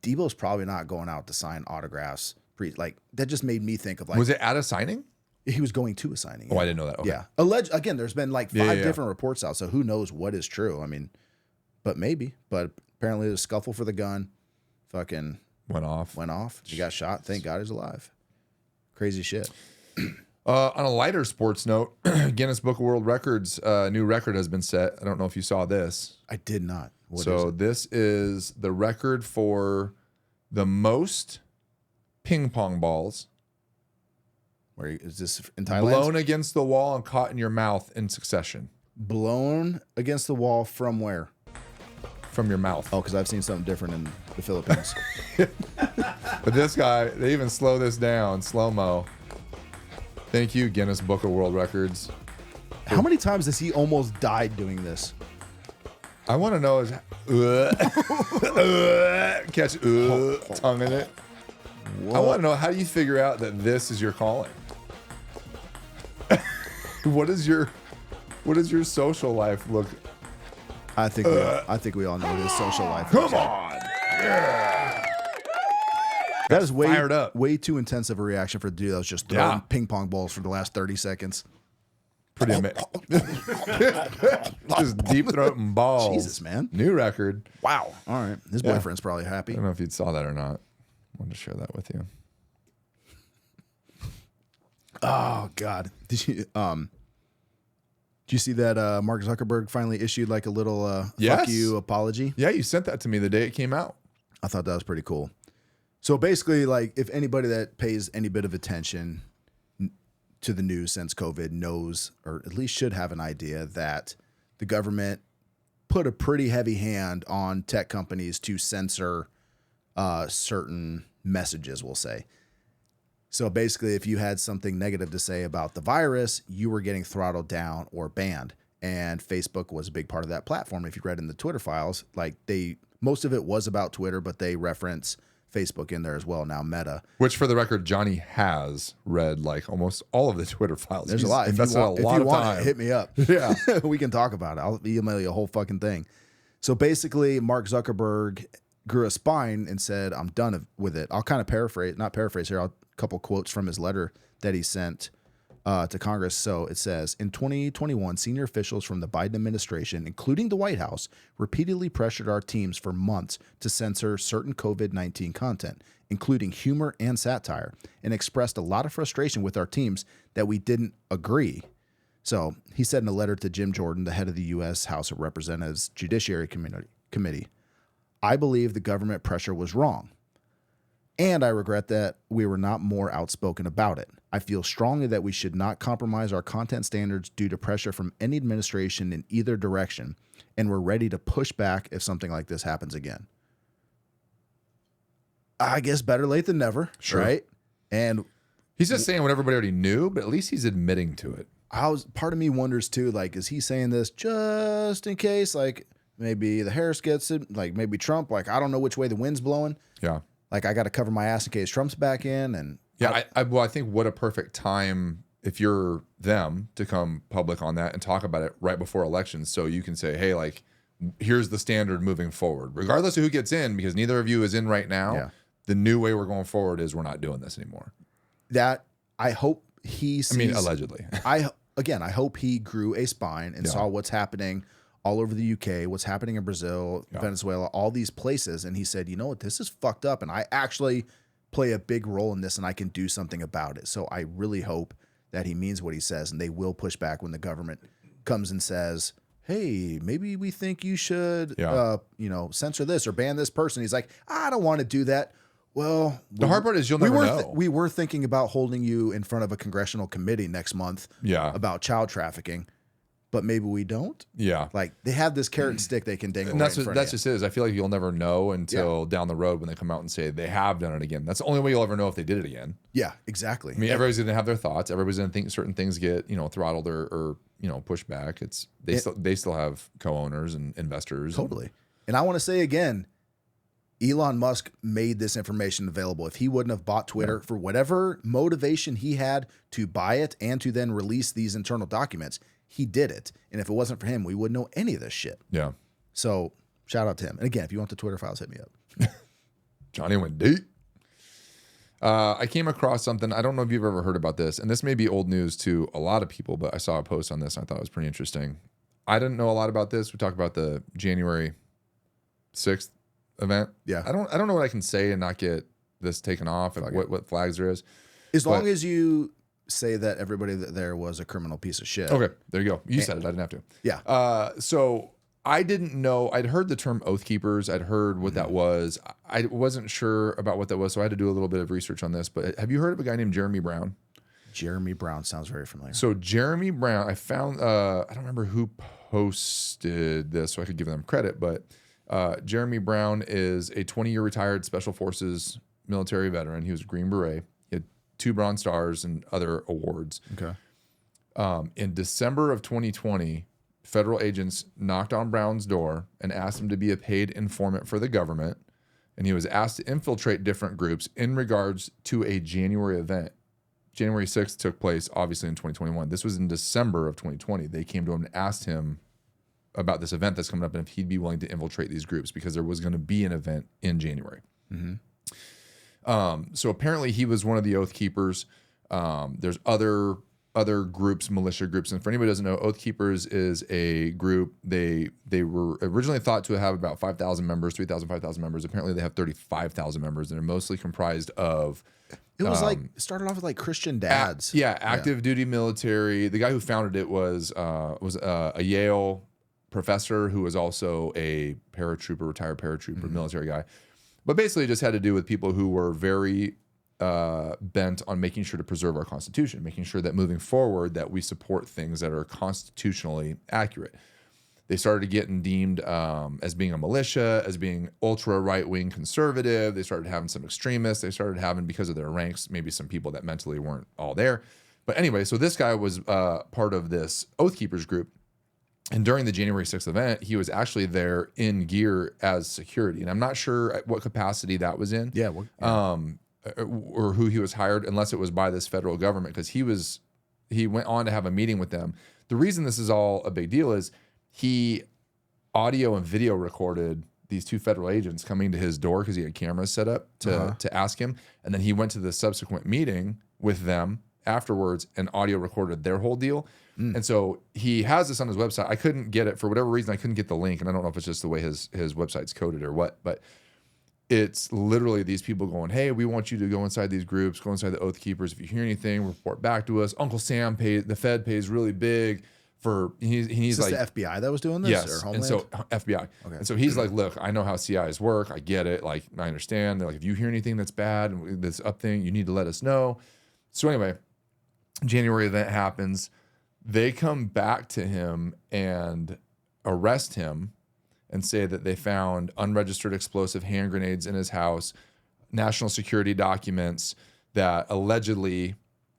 Debo's probably not going out to sign autographs. Like that just made me think of like, Was it at a signing? he was going to a signing. Oh, I didn't know that. Okay. Yeah. Again, there's been like five different reports out. So who knows what is true? I mean, but maybe. But apparently there's a scuffle for the gun. Fucking Went off. He got shot. Thank God he's alive. Crazy shit. On a lighter sports note, Guinness Book of World Records, new record has been set. I don't know if you saw this. I did not. What is So it? this is the record for the most ping pong balls Where is this in Thailand? blown against the wall and caught in your mouth in succession Blown against the wall from where? from your mouth. Oh, because I've seen something different in the Philippines. But this guy, they even slow this down, slow-mo. Thank you, Guinness Book of World Records. How many times has he almost died doing this? I want to know is catch tongue in it. I want to know, how do you figure out that this is your calling? What is your social life look? I think we all know what his social life is. Come on. That is way Fired up. way too intense of a reaction for the dude that was just throwing ping pong balls for the last 30 seconds. Pretty amazing. Just deep throating balls. Jesus, man. New record. Wow. All right. His boyfriend's probably happy. I don't know if you saw that or not. I wanted to share that with you. Oh God. Did you see that Mark Zuckerberg finally issued like a little Yes. fuck you apology? Yeah, you sent that to me the day it came out. I thought that was pretty cool. So basically, like, if anybody that pays any bit of attention to the news since COVID knows, or at least should have an idea, that the government put a pretty heavy hand on tech companies to censor certain messages, we'll say. So basically, if you had something negative to say about the virus, you were getting throttled down or banned. And Facebook was a big part of that platform. If you read in the Twitter files, like most of it was about Twitter, but they reference Facebook in there as well. Now Meta. Which, for the record, Johnny has read like almost all of the Twitter files. There's a lot. If That's you want, a lot if you of want time. it, hit me up. Yeah. We can talk about it. I'll email you a whole fucking thing. So basically, Mark Zuckerberg grew a spine and said, I'm done with it. I'll kind of not paraphrase here. A couple quotes from his letter that he sent to Congress. So it says, in 2021, senior officials from the Biden administration, including the White House, repeatedly pressured our teams for months to censor certain COVID-19 content, including humor and satire, and expressed a lot of frustration with our teams that we didn't agree. So he said in a letter to Jim Jordan, the head of the U.S. House of Representatives Judiciary Committee, I believe the government pressure was wrong, and I regret that we were not more outspoken about it. I feel strongly that we should not compromise our content standards due to pressure from any administration in either direction, and we're ready to push back if something like this happens again. I guess better late than never, right? And he's just saying what everybody already knew, but at least he's admitting to it. Part of me wonders too, like, is he saying this just in case, like, maybe the Harris gets it, like maybe Trump, like, I don't know which way the wind's blowing. Yeah. Like, I got to cover my ass in case Trump's back in. And yeah, I think what a perfect time if you're them to come public on that and talk about it right before elections. So you can say, hey, like, here's the standard moving forward, regardless of who gets in, because neither of you is in right now. Yeah. The new way we're going forward is we're not doing this anymore. That I hope he sees. I mean, allegedly. I hope he grew a spine and saw what's happening all over the UK, what's happening in Brazil, Venezuela, all these places. And he said, you know what, this is fucked up. And I actually play a big role in this and I can do something about it. So I really hope that he means what he says and they will push back when the government comes and says, hey, maybe we think you should, censor this or ban this person. He's like, I don't want to do that. Well, the hard part is you'll never know. We were thinking about holding you in front of a congressional committee next month about child trafficking. But maybe we don't. Yeah, like they have this carrot and stick they can dangle. And that's just it. I feel like you'll never know until down the road when they come out and say they have done it again. That's the only way you'll ever know if they did it again. Yeah, exactly. I mean, everybody's going to have their thoughts. Everybody's going to think certain things get throttled or pushed back. They still have co-owners and investors. Totally. And I want to say again, Elon Musk made this information available. If he wouldn't have bought Twitter for whatever motivation he had to buy it and to then release these internal documents, he did it. And if it wasn't for him, we wouldn't know any of this shit. Yeah. So shout out to him. And again, if you want the Twitter files, hit me up. Johnny went deep. I came across something. I don't know if you've ever heard about this. And this may be old news to a lot of people, but I saw a post on this and I thought it was pretty interesting. I didn't know a lot about this. We talked about the January 6th event. Yeah. I don't know what I can say and not get this taken off and what flags there is. As long as you say that everybody that there was a criminal piece of shit. Okay, there you go. You said it. I didn't have to. Yeah. So I didn't know. I'd heard the term Oath Keepers. I'd heard what that was. I wasn't sure about what that was, so I had to do a little bit of research on this. But have you heard of a guy named Jeremy Brown? Jeremy Brown sounds very familiar. So Jeremy Brown, I found. I don't remember who posted this, so I could give them credit. But Jeremy Brown is a 20-year retired Special Forces military veteran. He was a Green Beret. 2 Bronze Stars and other awards. Okay. In December of 2020, federal agents knocked on Brown's door and asked him to be a paid informant for the government. And he was asked to infiltrate different groups in regards to a January event. January 6th took place, obviously, in 2021. This was in December of 2020. They came to him and asked him about this event that's coming up and if he'd be willing to infiltrate these groups because there was going to be an event in January. Mm-hmm. So apparently he was one of the Oath Keepers. There's other groups, militia groups, and for anybody who doesn't know, Oath Keepers is a group. They were originally thought to have about 5,000 members, 3,000, 5,000 members. Apparently they have 35,000 members, and they're mostly comprised of. It was it started off with like Christian dads. Active duty military. The guy who founded it was a Yale professor who was also a paratrooper, retired paratrooper, military guy. But basically, it just had to do with people who were very bent on making sure to preserve our Constitution, making sure that moving forward that we support things that are constitutionally accurate. They started getting deemed as being a militia, as being ultra right-wing conservative. They started having some extremists. They started having, because of their ranks, maybe some people that mentally weren't all there. But anyway, so this guy was part of this Oath Keepers group. And during the January 6th event, he was actually there in gear as security. And I'm not sure what capacity that was in. Or who he was hired, unless it was by this federal government, because he went on to have a meeting with them. The reason this is all a big deal is he audio and video recorded these 2 federal agents coming to his door because he had cameras set up to ask him. And then he went to the subsequent meeting with them afterwards and audio recorded their whole deal. And so he has this on his website. I couldn't get it for whatever reason. I couldn't get the link, and I don't know if it's just the way his website's coded or what, but it's literally these people going, hey, we want you to go inside these groups, go inside the Oath Keepers. If you hear anything, report back to us. Uncle Sam the Fed pays really big for, he's like the FBI that was doing this? Yes. Or Homeland? And so FBI. Okay. And so he's like, look, I know how CIs work. I get it. Like, I understand. They're like, if you hear anything that's bad, this up thing, you need to let us know. So anyway, January event happens. They come back to him and arrest him and say that they found unregistered explosive hand grenades in his house, national security documents that allegedly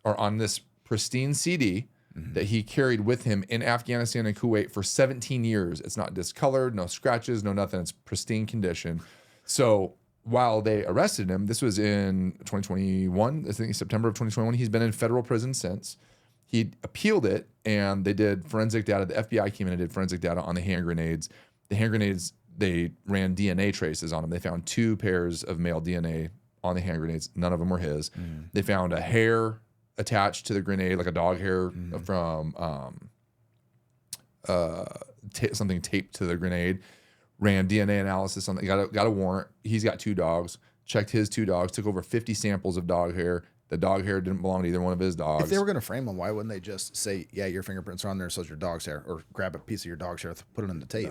are on this pristine CD that he carried with him in Afghanistan and Kuwait for 17 years. It's not discolored, no scratches, no nothing. It's pristine condition. So while they arrested him, this was in 2021, I think September of 2021. He's been in federal prison since. He appealed it, and they did forensic data. The FBI came in and did forensic data on the hand grenades. The hand grenades, they ran DNA traces on them. They found 2 pairs of male DNA on the hand grenades. None of them were his. They found a hair attached to the grenade, like a dog hair from something taped to the grenade. Ran DNA analysis on it. Got a warrant. He's got 2 dogs. Checked his 2 dogs. Took over 50 samples of dog hair. The dog hair didn't belong to either one of his dogs. If they were going to frame him, why wouldn't they just say, yeah, your fingerprints are on there, so it's your dog's hair, or grab a piece of your dog's hair, put it in the tape?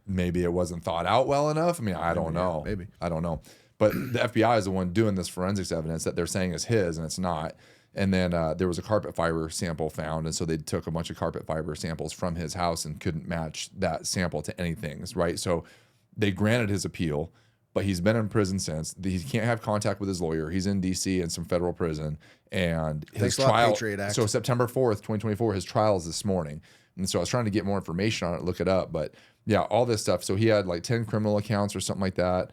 Maybe it wasn't thought out well enough. I mean, I don't know. Maybe. I don't know. But the FBI is the one doing this forensics evidence that they're saying is his, and it's not. And then there was a carpet fiber sample found, and so they took a bunch of carpet fiber samples from his house and couldn't match that sample to anything, right? So they granted his appeal, but he's been in prison since. He can't have contact with his lawyer. He's in D.C. in some federal prison, and his trial. Patriot Act. So September 4th, 2024, his trial is this morning. And so I was trying to get more information on it, look it up, but yeah, all this stuff. So he had like 10 criminal accounts or something like that.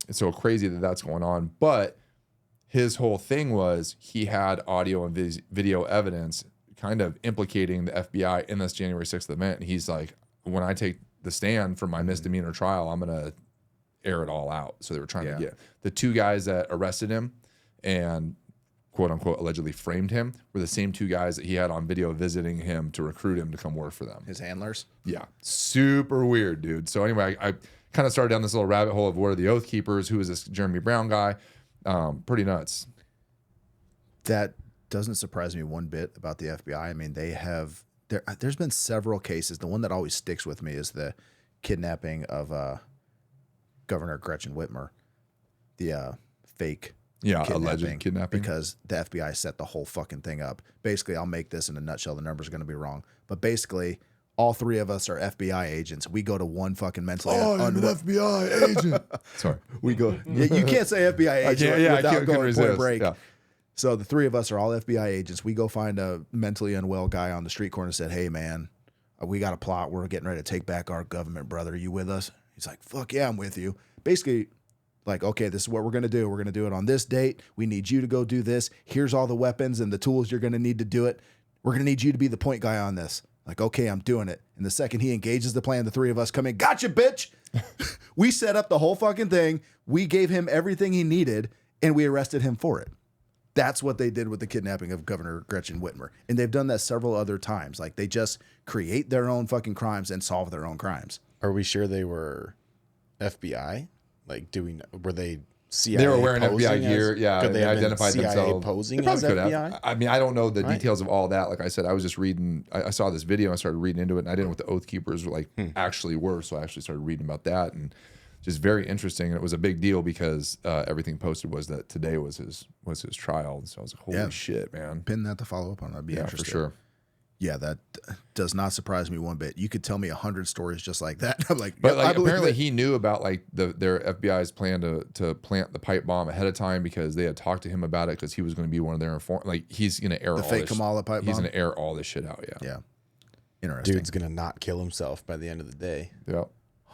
It's so crazy that that's going on. But his whole thing was he had audio and video evidence kind of implicating the FBI in this January 6th event. And he's like, when I take the stand for my misdemeanor trial, I'm going to air it all out. So they were trying to get the 2 guys that arrested him and quote unquote allegedly framed him were the same 2 guys that he had on video visiting him to recruit him to come work for them. His handlers? Yeah. Super weird, dude. So anyway, I kind of started down this little rabbit hole of what are the Oath Keepers? Who is this Jeremy Brown guy? Pretty nuts. That doesn't surprise me one bit about the FBI. I mean, there's been several cases. The one that always sticks with me is the kidnapping of Governor Gretchen Whitmer, the fake alleged kidnapping. Because the FBI set the whole fucking thing up. Basically, I'll make this in a nutshell. The numbers are going to be wrong. But basically, all 3 of us are FBI agents. We go to one fucking mentally... I'm an FBI agent. Sorry. We go... You can't say FBI agent without going point break. Yeah. So the 3 of us are all FBI agents. We go find a mentally unwell guy on the street corner and said, hey, man, we got a plot. We're getting ready to take back our government, brother. Are you with us? He's like, fuck yeah, I'm with you. Basically, like, okay, this is what we're going to do. We're going to do it on this date. We need you to go do this. Here's all the weapons and the tools you're going to need to do it. We're going to need you to be the point guy on this. Like, okay, I'm doing it. And the second he engages the plan, the 3 of us come in, gotcha, bitch. We set up the whole fucking thing. We gave him everything he needed, and we arrested him for it. That's what they did with the kidnapping of Governor Gretchen Whitmer. And they've done that several other times. Like, they just create their own fucking crimes and solve their own crimes. Are we sure they were FBI? Like, were they CIA? They were wearing posing FBI gear. Yeah, could they have identified been CIA themselves. posing They probably as could FBI? have. I mean, I don't know the details of all that. Like I said, I was just reading. I saw this video and I started reading into it, and I didn't know what the Oath Keepers were like actually were. So I actually started reading about that, and just very interesting. And it was a big deal because everything posted was that today was his trial. And so I was like, holy shit, man. Pin that to follow up on. That'd be interesting. For sure. Yeah, that does not surprise me one bit. You could tell me 100 stories just like that. I'm like, but yeah, like apparently he knew about like their FBI's plan to plant the pipe bomb ahead of time because they had talked to him about it because he was going to be one of their informants. Like he's going to air the all fake this. Kamala pipe bomb. He's going to air all this shit out. Yeah. Yeah. Interesting. Dude's gonna not kill himself by the end of the day. Yeah.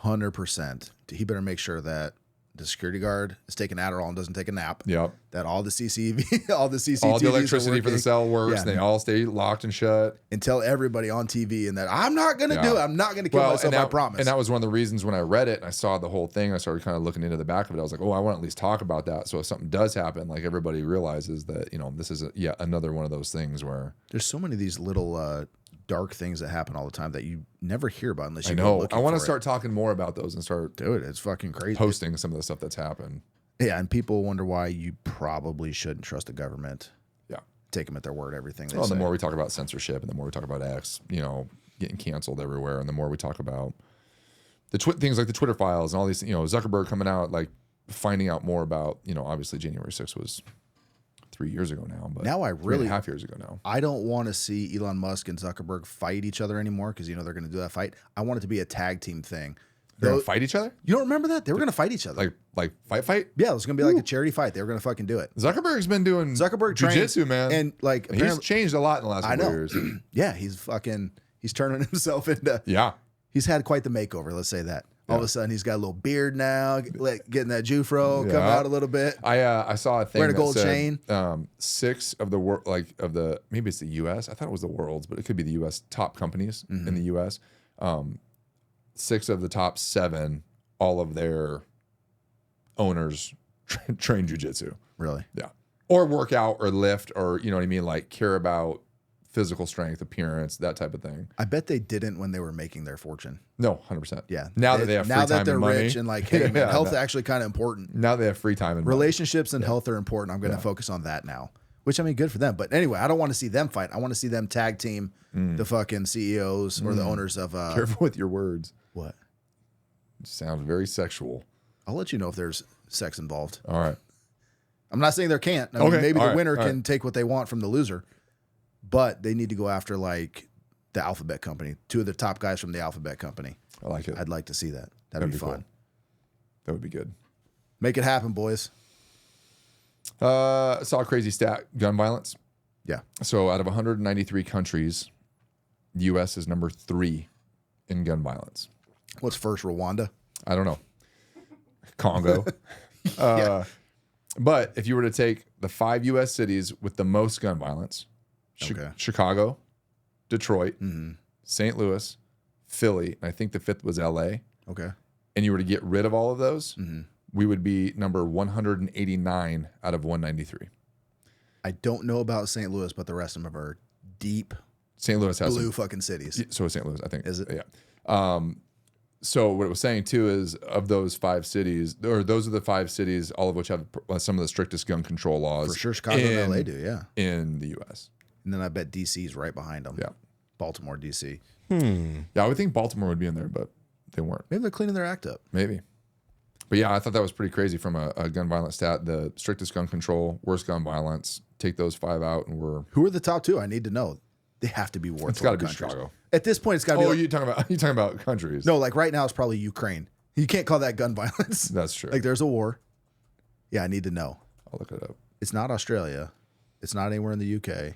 100%. He better make sure that the security guard is taking Adderall and doesn't take a nap. Yep. That all the CCTVs All the electricity for the cell works. Yeah. They all stay locked and shut. And tell everybody on TV and that I'm not going to do it. I'm not going to kill myself, I promise. And that was one of the reasons when I read it and I saw the whole thing, I started kind of looking into the back of it. I was like, oh, I want to at least talk about that. So if something does happen, like everybody realizes that, you know, this is yet another one of those things where. There's so many of these little dark things that happen all the time that you never hear about unless you I go know. looking I want to for start talking more about those and start Dude, it's fucking crazy. posting some of the stuff that's happened. Yeah, and people wonder why you probably shouldn't trust the government. Yeah. Take them at their word, everything they Well, say. the more we talk about censorship and the more we talk about X, you know, getting canceled everywhere, and the more we talk about the things like the Twitter files and all these, you know, Zuckerberg coming out, like finding out more about, you know, obviously January 6th was 3 years ago now, but Now I really- 3.5 years ago now. I don't want to see Elon Musk and Zuckerberg fight each other anymore because, you know, they're going to do that fight. I want it to be a tag team thing. They're gonna fight each other? You don't remember that? They were going to fight each other. Like fight? Yeah, it was going to be like a charity fight. They were going to fucking do it. Zuckerberg's been doing trains, jujitsu, man. And like, he's apparently, changed a lot in the last couple years. yeah, he's turning himself into, Yeah. he's had quite the makeover. Let's say that. All of a sudden, he's got a little beard now, getting that Jufro come out a little bit. I saw a thing Wearing a that gold said, chain. 6 of the world, like of the, maybe it's the U.S. I thought it was the world's, but it could be the U.S. top companies in the U.S. 6 of the top 7, all of their owners train jujitsu. Really? Yeah, or work out or lift or you know what I mean, like care about physical strength, appearance, that type of thing. I bet they didn't when they were making their fortune. No, 100%. Yeah. Now that they have free time they're and money, rich and like, hey, man, Yeah, health is actually kind of important. now they have free time and money. Relationships and health are important. I'm going to focus on that now, which I mean, good for them. But anyway, I don't want to see them fight. I want to see them tag team the fucking CEOs or the owners of. Careful with your words. What? It sounds very sexual. I'll let you know if there's sex involved. All right. I'm not saying there can't. I mean, Okay, maybe all the right, winner all can right. take what they want from the loser, but they need to go after like the Alphabet Company, 2 of the top guys from the Alphabet Company. I like it. I'd like to see that. That'd be fun. cool. That would be good. Make it happen, boys. Saw a crazy stat, gun violence. Yeah. So out of 193 countries, the U.S. is number 3 in gun violence. What's first, Rwanda? I don't know. Congo. But if you were to take the 5 U.S. cities with the most gun violence, Okay. Chicago, Detroit, St. Louis, Philly, and I think the 5th was L.A., Okay. and you were to get rid of all of those, we would be number 189 out of 193. I don't know about St. Louis, but the rest of them are deep St. Louis has blue fucking cities. So is St. Louis, I think. Is it? Yeah. So what it was saying too is of those 5 cities, or those are the 5 cities, all of which have some of the strictest gun control laws. For sure, Chicago and LA do, yeah. In the U.S. And then I bet DC's right behind them. Yeah. Baltimore, DC. Yeah, I would think Baltimore would be in there, but they weren't. Maybe they're cleaning their act up. Maybe. But yeah, I thought that was pretty crazy from a gun violence stat. The strictest gun control, worst gun violence. Take those 5 out, and we're. Who are the top 2? I need to know. They have to be war. It's got to be countries. Chicago. At this point, it's got to be. Oh, Like, you talking about countries? no, like right now, it's probably Ukraine. You can't call that gun violence. That's true. Like there's a war. Yeah, I need to know. I'll look it up. It's not Australia. It's not anywhere in the UK.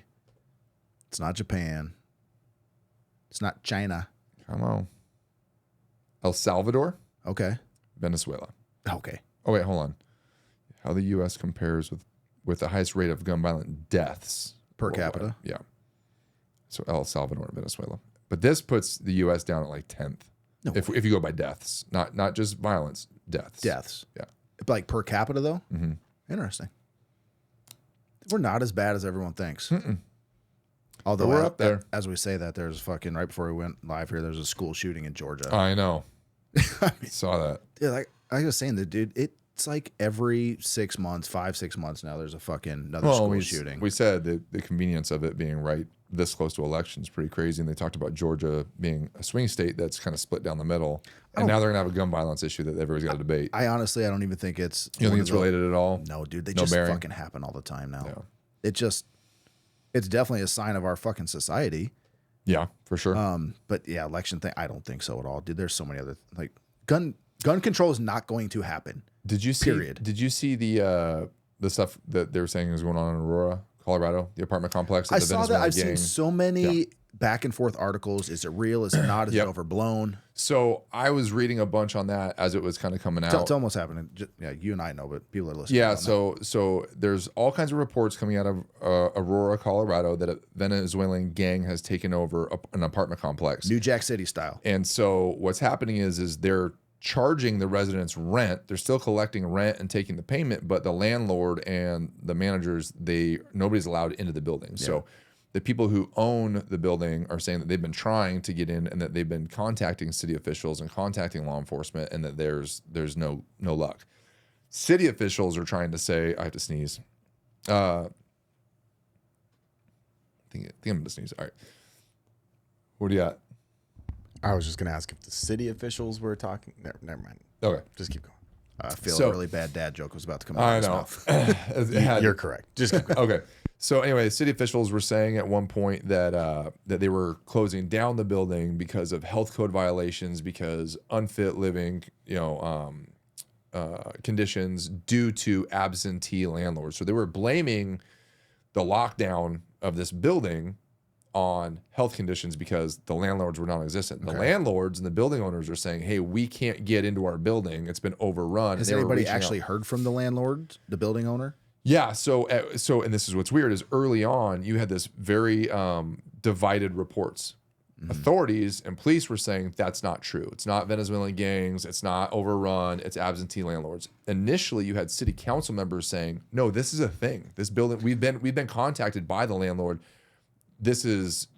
It's not Japan. It's not China. Come on. El Salvador, Okay. Venezuela. Okay. Oh wait, hold on. How the U.S. compares with the highest rate of gun violent deaths Per worldwide. capita? Yeah. So El Salvador and Venezuela, but this puts the U.S. down at like 10th. No if you go by deaths, not just violence, deaths. Deaths. Yeah. Like per capita, though? Mm-hmm. Interesting. We're not as bad as everyone thinks. Although But we're up there. As we say that, there's fucking, right before we went live here, there's a school shooting in Georgia. I know. Saw that. Yeah, like I was saying, that dude, it's like every 6 months, 5-6 months now, there's a fucking another school shooting. We said the convenience of it being right this close to elections pretty crazy, and they talked about Georgia being a swing state that's kind of split down the middle, and now they're gonna have a gun violence issue that everybody's got to debate. I honestly, I don't even think it's. You don't think it's related at all? No, dude, they No just bearing? fucking happen all the time now. Yeah. It's definitely a sign of our fucking society. Yeah, for sure. But yeah, election thing, I don't think so at all, dude. There's so many other like gun control is not going to happen. Did you see? period. Did you see the stuff that they were saying is going on in Aurora, Colorado, the apartment complex? That I the saw Venezuelan that. I've gang, seen so many back and forth articles. Is it real? Is it not? Is it overblown? So I was reading a bunch on that as it was kind of coming out. Tell them what's happening. Yeah, you and I know, but people are listening. Yeah, so there's all kinds of reports coming out of Aurora, Colorado, that a Venezuelan gang has taken over an apartment complex, New Jack City style. And so what's happening is they're charging the residents rent. They're still collecting rent and taking the payment, but the landlord and the managers, nobody's allowed into the building. Yeah. So the people who own the building are saying that they've been trying to get in and that they've been contacting city officials and contacting law enforcement, and that there's no luck. City officials are trying to say, I have to sneeze. I think I'm going to sneeze. All right. What do you got? I was just going to ask if the city officials were talking. Never mind. Okay. Just keep going. I feel a really bad dad joke was about to come out of his mouth. You're correct. Just keep going. Okay. So anyway, city officials were saying at one point that they were closing down the building because of health code violations, because unfit living, conditions due to absentee landlords. So they were blaming the lockdown of this building on health conditions because the landlords were non-existent. Okay. The landlords and the building owners are saying, hey, we can't get into our building. It's been overrun. Has anybody actually heard from the landlord, the building owner? Yeah. So, and this is what's weird is early on, you had this very divided reports. Mm-hmm. Authorities and police were saying that's not true. It's not Venezuelan gangs. It's not overrun. It's absentee landlords. Initially, you had city council members saying, no, this is a thing. This building, we've been contacted by the landlord. This is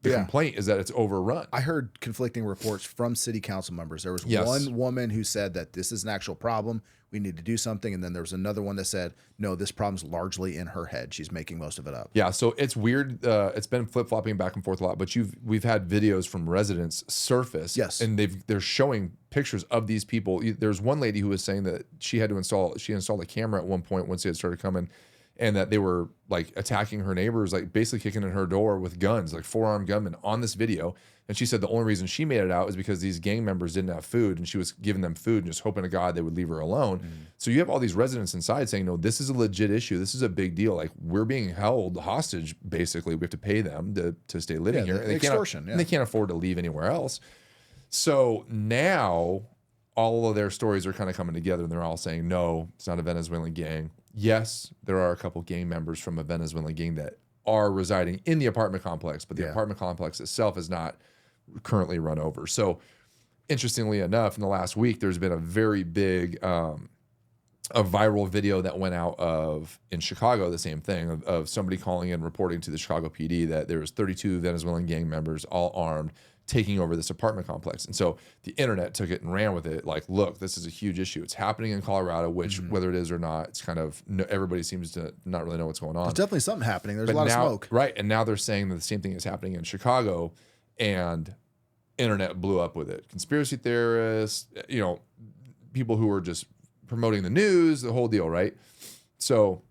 the complaint is that it's overrun. I heard conflicting reports from city council members. There was one woman who said that this is an actual problem. We need to do something. And then there was another one that said, no, this problem's largely in her head. She's making most of it up. Yeah. So it's weird. It's been flip-flopping back and forth a lot, but we've had videos from residents surface. Yes. And they're showing pictures of these people. There's one lady who was saying that she installed a camera at one point once it had started coming, and that they were like attacking her neighbors, like basically kicking in her door with guns, like 4-armed gunmen on this video. And she said the only reason she made it out is because these gang members didn't have food, and she was giving them food and just hoping to God they would leave her alone. Mm. So you have all these residents inside saying, no, this is a legit issue. This is a big deal. Like, we're being held hostage, basically. We have to pay them to stay living here. The extortion. And they can't afford to leave anywhere else. So now all of their stories are kind of coming together, and they're all saying, no, it's not a Venezuelan gang. Yes, there are a couple gang members from a Venezuelan gang that are residing in the apartment complex, but the apartment complex itself is not currently run over. So interestingly enough, in the last week, there's been a very big a viral video that went out in Chicago, the same thing, of somebody calling in reporting to the Chicago PD that there was 32 Venezuelan gang members, all armed, taking over this apartment complex. And so the internet took it and ran with it. Like, look, this is a huge issue. It's happening in Colorado, which whether it is or not, it's kind of, everybody seems to not really know what's going on. There's definitely something happening. There's a lot of smoke. Right. And now they're saying that the same thing is happening in Chicago, and internet blew up with it. Conspiracy theorists, people who were just promoting the news, the whole deal, right? So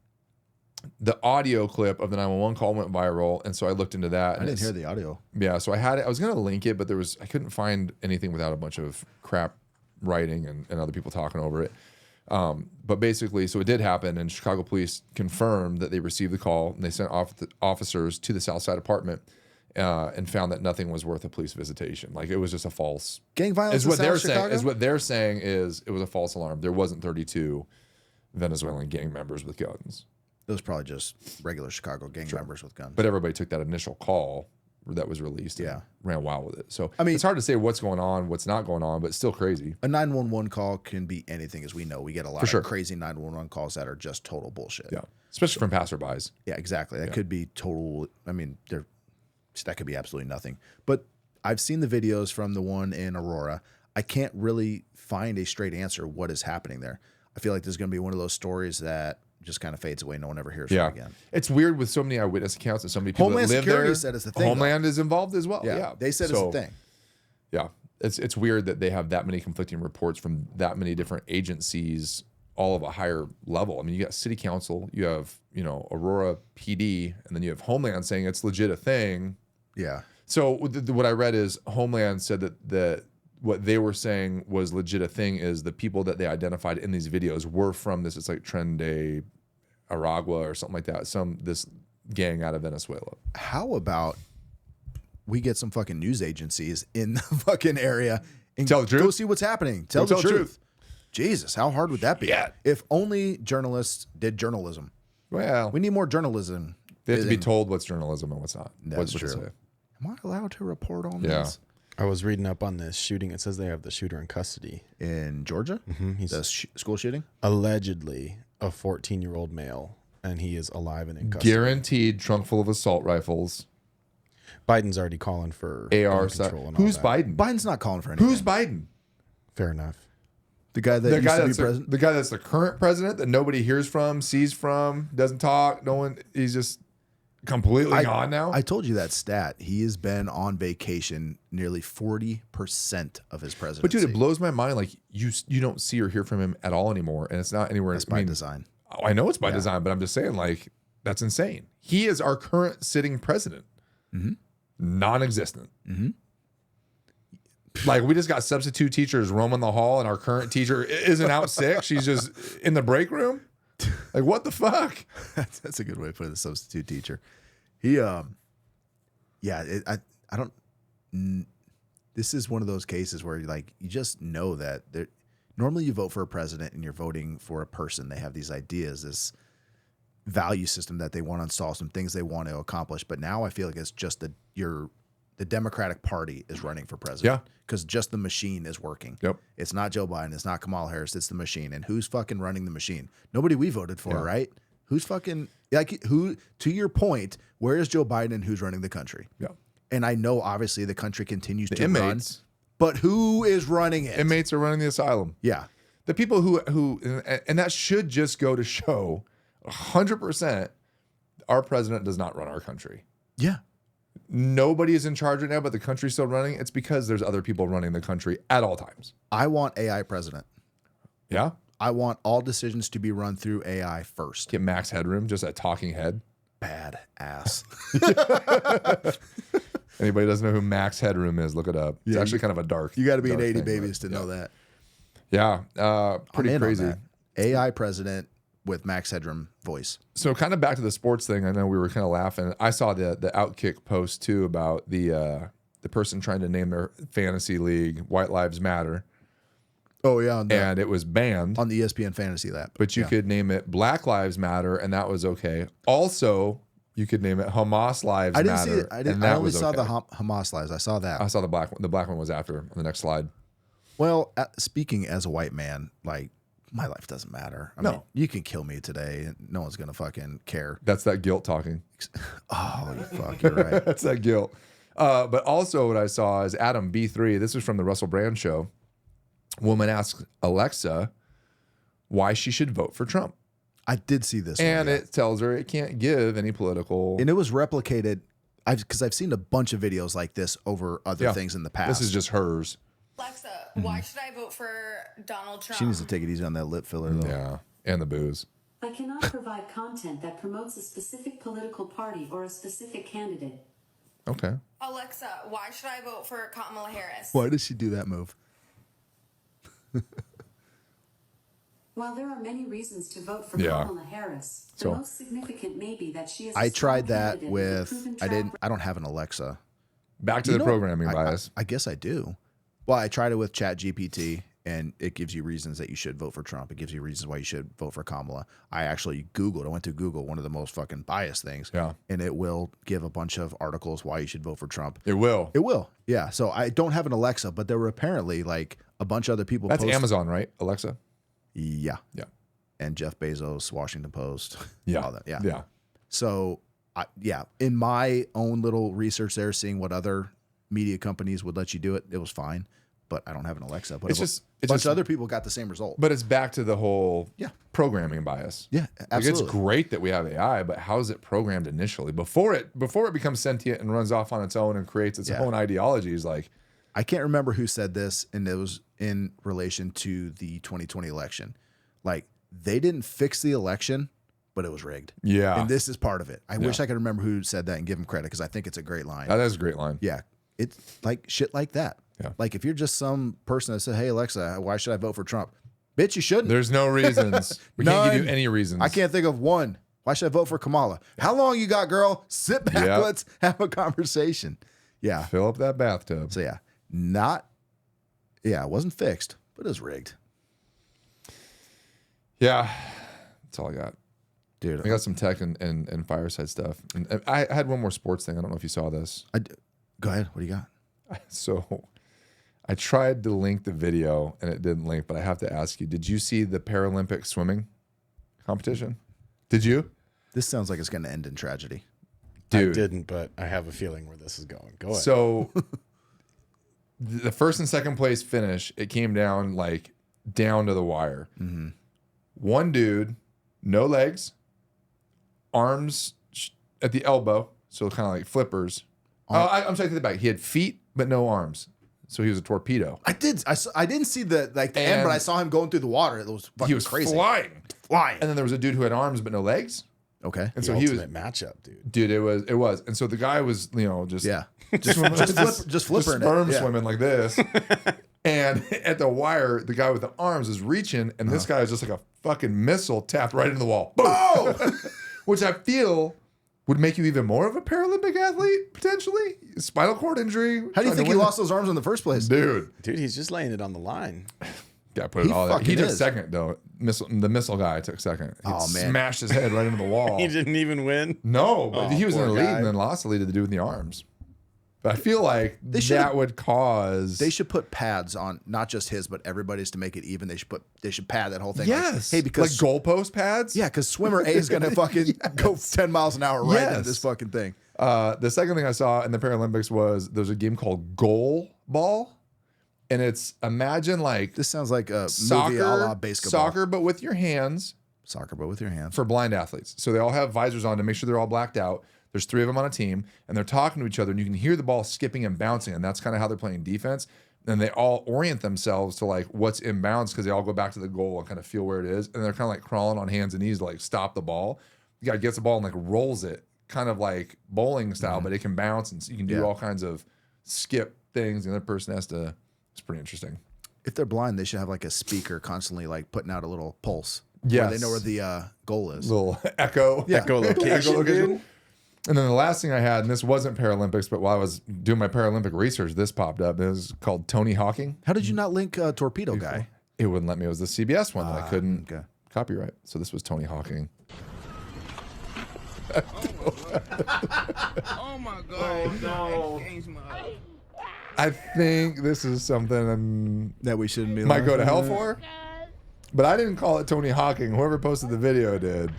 the audio clip of the 911 call went viral, and so I looked into that. I didn't hear the audio. Yeah, so I was going to link it, but I couldn't find anything without a bunch of crap writing and other people talking over it. But basically, so it did happen, and Chicago police confirmed that they received the call, and they sent officers to the South Side apartment and found that nothing was worth a police visitation. Like, it was just a false gang violence. Is what they're saying. Is what they're saying is it was a false alarm. There wasn't 32 Venezuelan gang members with guns. It was probably just regular Chicago gang members with guns. But everybody took that initial call that was released and ran wild with it. So, I mean, it's hard to say what's going on, what's not going on, but it's still crazy. A 911 call can be anything, as we know. We get a lot of crazy 911 calls that are just total bullshit. Yeah, especially from passerbys. Yeah, exactly. That could be total. I mean, that could be absolutely nothing. But I've seen the videos from the one in Aurora. I can't really find a straight answer what is happening there. I feel like there's going to be one of those stories that just kind of fades away. No one ever hears from it again. It's weird with so many eyewitness accounts and so many people Homeland that live Security there. Said it's a thing. Homeland is involved as well. Yeah. They said it's a thing. Yeah. It's weird that they have that many conflicting reports from that many different agencies, all of a higher level. I mean, you got city council, you have, Aurora PD, and then you have Homeland saying it's legit a thing. Yeah. So what I read is Homeland said that what they were saying was legit a thing is the people that they identified in these videos were from this. It's like Tren de Aragua or something like that. This gang out of Venezuela. How about we get some fucking news agencies in the fucking area and Tell the truth. go see what's happening. Tell the truth. Jesus, how hard would that be? Yeah. If only journalists did journalism. Well, We need more journalism. they have to be in- told what's journalism and what's not. That's What's true. Am I allowed to report on Yeah. this? I was reading up on this shooting. It says they have the shooter in custody. In Georgia? He's The school shooting? allegedly a 14-year-old male, and he is alive and in custody. Guaranteed trunk full of assault rifles. Biden's already calling for AR. gun control and all Who's that. Biden? Biden's not calling for anything. Who's Biden? Fair enough. the guy that The used guy to be that's president? the guy that's the current president that nobody hears from, sees from, doesn't talk. No one. He's just completely gone now. I told you that stat. He has been on vacation nearly 40% of his presidency. but dude, it blows my mind. Like you don't see or hear from him at all anymore, and it's not anywhere. That's by design. Oh, I know it's by design, but I'm just saying, like, that's insane. He is our current sitting president, non-existent. Like, we just got substitute teachers roaming the hall, and our current teacher isn't out sick. She's just in the break room. Like, what the fuck? That's a good way to put it. The substitute teacher. He, I don't. This is one of those cases where like you just know that normally you vote for a president and you're voting for a person. They have these ideas, this value system that they want to install, some things they want to accomplish. But now I feel like it's just the Democratic Party is running for president. Yeah. Because just the machine is working. Yep. It's not Joe Biden. It's not Kamala Harris. It's the machine. And who's fucking running the machine? Nobody we voted for, right? Who's fucking like who? To your point, where is Joe Biden and who's running the country? Yeah. And I know obviously the country continues The to run, inmates. but who is running it? Inmates are running the asylum. Yeah. The people who and that should just go to show 100% our president does not run our country. Yeah. Nobody is in charge right now, but the country's still running. It's because there's other people running the country at all times. I want AI president. Yeah. I want all decisions to be run through AI first. Get Max Headroom, just a talking head. Bad ass. Anybody doesn't know who Max Headroom is, look it up. It's Yeah, actually kind of a dark. You got to be an dark 80 thing, babies but to know that. Yeah. I'm Pretty in on crazy. that. AI president with Max Headroom voice. So kind of back to the sports thing. I know we were kind of laughing. I saw the Outkick post too about the person trying to name their fantasy league White Lives Matter. Oh yeah, And it was banned. on the ESPN Fantasy Lab. But you could name it Black Lives Matter, and that was okay. Also, you could name it Hamas Lives I didn't Matter. see it. I and I that only was saw okay. the Hamas lives. I saw that. I saw the black one. The black one was after on the next slide. Well, speaking as a white man, like my life doesn't matter. I No. mean, you can kill me today, and no one's gonna fucking care. That's that guilt talking. Oh, you fuck, you're right. That's that guilt. But also what I saw is Adam B3. This was from the Russell Brand show. Woman asks Alexa why she should vote for Trump. I did see this, And one, yeah. it tells her it can't give any political. And it was replicated. Because I've seen a bunch of videos like this over other Yeah. things in the past. This is just hers. Alexa, why should I vote for Donald Trump? She needs to take it easy on that lip filler, though. Yeah. And the booze. I cannot provide content that promotes a specific political party or a specific candidate. Okay. Alexa, why should I vote for Kamala Harris? Why does she do that move? While there are many reasons to vote for Yeah. Kamala Harris, the So- most significant may be that she is a I strong tried that candidate with. a proven I track didn't. I don't have an Alexa. Back to You the know, programming I- bias. I guess I do. Well, I tried it with ChatGPT, and it gives you reasons that you should vote for Trump. It gives you reasons why you should vote for Kamala. I actually Googled. I went to Google, one of the most fucking biased things. Yeah. And it will give a bunch of articles why you should vote for Trump. It will. It will. Yeah. So I don't have an Alexa, but there were apparently like a bunch of other people. That's post- Amazon, right? Alexa? Yeah. Yeah. And Jeff Bezos, Washington Post. Yeah. All that. Yeah. Yeah. So, in my own little research there, seeing what other media companies would let you do it, it was fine. But I don't have an Alexa. But It's a just- it's bunch just- of other people got the same result. But it's back to the whole Yeah. programming bias. Yeah, Like, absolutely. it's great that we have AI, but how is it programmed initially? Before it becomes sentient and runs off on its own and creates its Yeah. own ideologies, like I can't remember who said this, and it was in relation to the 2020 election. Like, they didn't fix the election, but it was rigged. yeah. And this is part of it. I wish I could remember who said that and give him credit because I think it's a great line. That is a great line. Yeah. It's like shit like that. Yeah. Like if you're just some person that said, hey, Alexa, why should I vote for Trump? Bitch, you shouldn't. There's no reasons. We can't give you None. any reasons. I can't think of one. Why should I vote for Kamala? How long you got, girl? Sit back. Yeah. Let's have a conversation. Yeah. Fill up that bathtub. So it wasn't fixed, but it was rigged. Yeah, that's all I got. Dude, I got some tech and fireside stuff. And I had one more sports thing. I don't know if you saw this. Go ahead. What do you got? So I tried to link the video and it didn't link, but I have to ask you, did you see the Paralympic swimming competition? Did you? This sounds like it's going to end in tragedy. Dude. I didn't, but I have a feeling where this is going. Go ahead. So the first and second place finish, it came down down to the wire. Mm-hmm. One dude, no legs, arms at the elbow, so kind of like flippers. I'm sorry, take it back. He had feet but no arms, so he was a torpedo. I didn't see the end, but I saw him going through the water. It was fucking He was crazy. flying. And then there was a dude who had arms but no legs. Okay. And the so he was ultimate matchup, dude. Dude, it was. And so the guy was, just just flipping sperm it. swimming like this. And at the wire, the guy with the arms is reaching, and this guy is just like a fucking missile tapped right into the wall. Boom! Oh! Which I feel would make you even more of a Paralympic athlete, potentially. Spinal cord injury. How do you think he lost those arms in the first place? Dude, he's just laying it on the line. Yeah, put it all there. He took is. second, though. The missile guy took second. He Oh, man. smashed his head right into the wall. He didn't even win. No, but he was in the poor lead guy. and then lost the lead to the dude with the arms. But I feel like that would cause. They should put pads on not just his, but everybody's to make it even. They should pad that whole thing. Yes. Hey, because goalpost pads. Yeah, because swimmer A is gonna fucking go 10 miles an hour right into this fucking thing. The second thing I saw in the Paralympics was there's a game called goal ball, and it's imagine this sounds like a soccer, movie a la basketball. soccer, but with your hands. Soccer, but with your hands for blind athletes. So they all have visors on to make sure they're all blacked out. There's 3 of them on a team, and they're talking to each other, and you can hear the ball skipping and bouncing, and that's kind of how they're playing defense. And they all orient themselves to what's inbounds because they all go back to the goal and kind of feel where it is, and they're kind of crawling on hands and knees to stop the ball. The guy gets the ball and rolls it, kind of like bowling style, but it can bounce and you can do all kinds of skip things. The other person has to. It's pretty interesting. If they're blind, they should have a speaker constantly putting out a little pulse. Yes. Where they know where the goal is. Little echo. Yeah. Echolocation, dude. And then the last thing I had, and this wasn't Paralympics, but while I was doing my Paralympic research, this popped up. It was called Tony Hawking. How did you not link Torpedo Guy? It wouldn't let me. It was the CBS one that I couldn't copyright. So this was Tony Hawking. Oh my God. No. I think this is something that we shouldn't be might go to hell for. But I didn't call it Tony Hawking. Whoever posted the video did.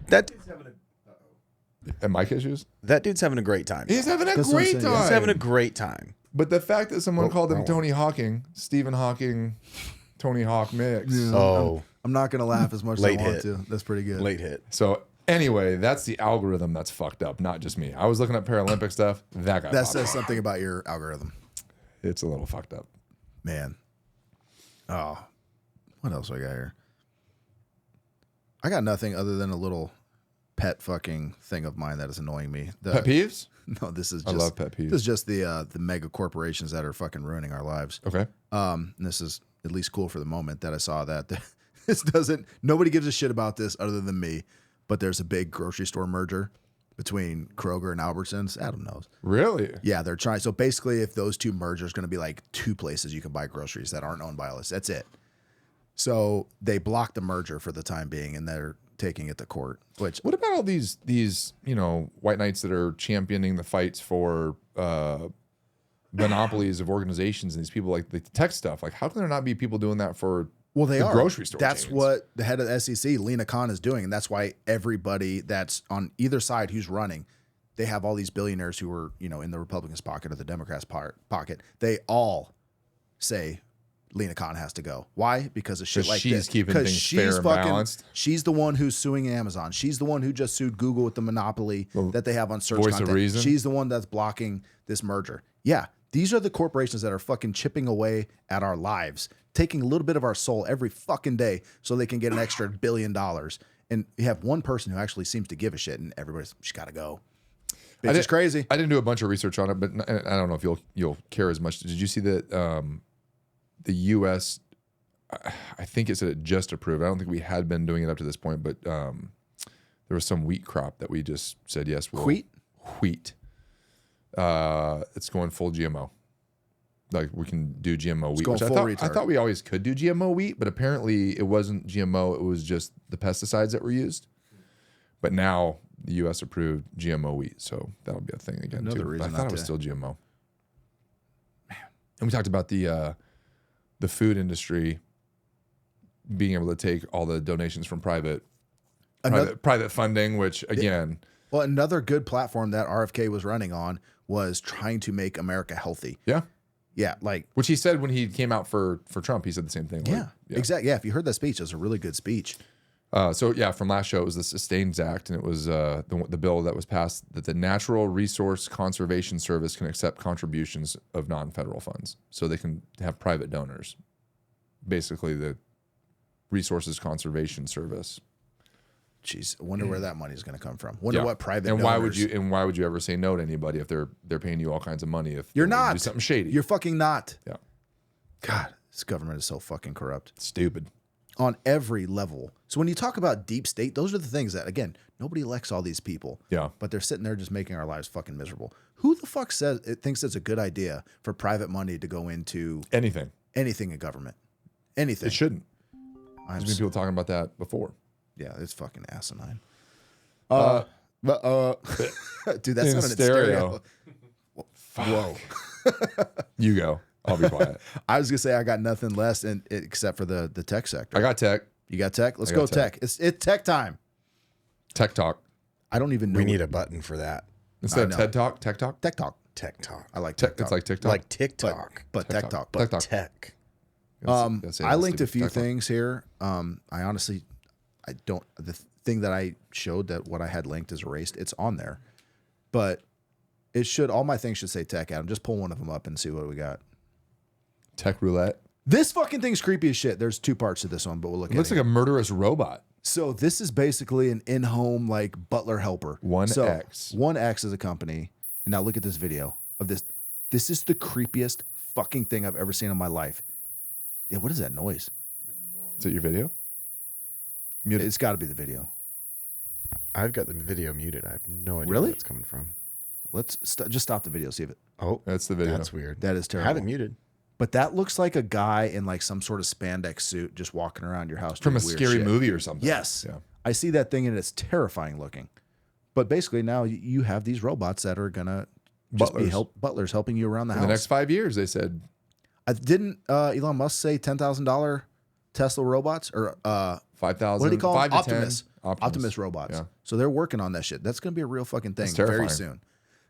That dude's having and mic issues? That dude's having a great time. He's having a great time. He's having a great time. But the fact that someone called him Tony Hawking, Stephen Hawking, Tony Hawk mix. I'm not going to laugh as much as I Late want hit. to. That's pretty good. Late hit. So anyway, that's the algorithm that's fucked up, not just me. I was looking at Paralympic stuff. That got That says something about your algorithm. It's a little fucked up. Man. Oh. What else do I got here? I got nothing other than a little pet fucking thing of mine that is annoying me. Pet peeves? No, this is I just love pet peeves. This is just the mega corporations that are fucking ruining our lives. Okay. And this is at least cool for the moment that I saw that nobody gives a shit about this other than me, but there's a big grocery store merger between Kroger and Albertsons. Adam knows. Really? Yeah, they're trying. So basically, if those two merge, there's going to be 2 places you can buy groceries that aren't owned by us. That's it. So they blocked the merger for the time being, and they're taking it to court. What about all these white knights that are championing the fights for monopolies of organizations and these people the tech stuff? How can there not be people doing that for they are grocery store? That's chains? what the head of the SEC, Lena Khan, is doing, and that's why everybody that's on either side who's running, they have all these billionaires who are in the Republicans' pocket or the Democrats' pocket. They all say Lena Khan has to go. Why? Because of shit like she's this. keeping things fair and balanced. She's the one who's suing Amazon. She's the one who just sued Google with the monopoly that they have on search voice content. of reason. She's the one that's blocking this merger. Yeah, these are the corporations that are fucking chipping away at our lives, taking a little bit of our soul every fucking day so they can get an extra $1 billion. And you have one person who actually seems to give a shit, and everybody's, she's got to go. Bitch is crazy. I didn't do a bunch of research on it, but I don't know if you'll care as much. Did you see that the U.S., I think it said it just approved. I don't think we had been doing it up to this point, but there was some wheat crop that we just said yes. Wheat? Wheat. It's going full GMO. Like we can do GMO wheat, which I thought we always could do GMO wheat, but apparently it wasn't GMO. It was just the pesticides that were used. But now the U.S. approved GMO wheat, so that'll be a thing again too. But I thought it was still GMO. Man. And we talked about the food industry being able to take all the donations from private funding, which again. Well, another good platform that RFK was running on was trying to make America healthy. Yeah. Yeah, like which he said when he came out for Trump, he said the same thing. Yeah, exactly. Yeah, if you heard that speech, it was a really good speech. So yeah, from last show, it was the Sustains Act, and it was the bill that was passed that the Natural Resource Conservation Service can accept contributions of non-federal funds, so they can have private donors. Basically, the Resources Conservation Service. Jeez, I wonder where that money's going to come from. Wonder what private and donors... why would you ever say no to anybody if they're paying you all kinds of money if you're they not do something shady? You're fucking not. Yeah. God, this government is so fucking corrupt. Stupid. On every level. So when you talk about deep state, those are the things that, again, nobody elects all these people. Yeah. But they're sitting there just making our lives fucking miserable. Who the fuck thinks it's a good idea for private money to go into anything in government? Anything. It shouldn't. There's been people talking about that before. Yeah, it's fucking asinine. Dude, that's not in stereo. Whoa. You go. I'll be quiet. I was gonna say I got nothing less except for the tech sector. I got tech. You got tech? Let's go tech. It's tech time. Tech talk. I don't even know. We need a button for that. Instead of TED Talk, Tech Talk? Tech Talk. Tech Talk. I like tech talk. It's like TikTok. Like TikTok. But tech talk. But tech. I linked a few things here. I honestly, I don't. The thing that I showed that what I had linked is erased. It's on there, but it should. All my things should say tech. Adam, just pull one of them up and see what we got. Tech roulette. This fucking thing's creepy as shit. There's two parts to this one, but we'll look at it. It looks like a murderous robot. So this is basically an in-home like butler helper. 1X. 1X is a company. And now look at this video of this. This is the creepiest fucking thing I've ever seen in my life. Yeah, what is that noise? Is it your video? Muted. It's got to be the video. I've got the video muted. I have no idea really? where it's coming from. Let's just stop the video. See if it. Oh, that's the video. That's weird. That is terrible. I have it muted. But that looks like a guy in like some sort of spandex suit just walking around your house. From a scary movie or something. Yes. Yeah. I see that thing and it's terrifying looking. But basically now you have these robots that are going to just be butlers helping you around the house. In the next 5 years, they said. Didn't Elon Musk say $10,000 Tesla robots or 5,000? What do you call them? 5 to 10. Optimus robots. Yeah. So they're working on that shit. That's going to be a real fucking thing terrifying. very soon.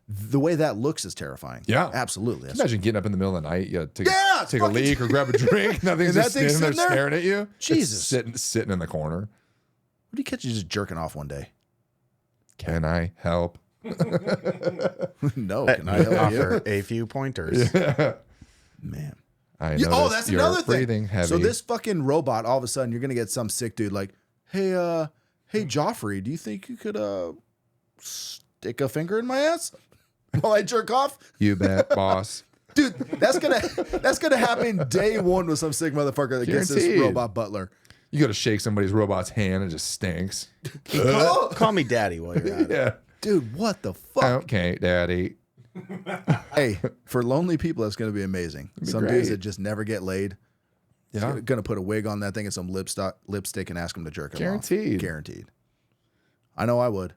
The way that looks is terrifying. Yeah, absolutely. Can you imagine getting up in the middle of the night, you take a leak or grab a drink, nothing's just standing there staring at you. Jesus, it's sitting in the corner. What do you catch you just jerking off one day? Can I help? No, can I help offer a few pointers? Yeah. Man, I know. Oh, that's another thing. Heavy. So this fucking robot, all of a sudden, you're gonna get some sick dude like, hey, Joffrey, do you think you could stick a finger in my ass while I jerk off? You bet, boss. Dude, that's gonna happen day one with some sick motherfucker that gets this robot butler. You go to shake somebody's robot's hand and it just stinks. Call me daddy while you're at it. Yeah. Dude, what the fuck? Okay, daddy. Hey, for lonely people, that's going to be amazing. Some dudes that just never get laid. Yeah. Going to put a wig on that thing and some lipstick and ask them to jerk it off. Guaranteed. I know I would.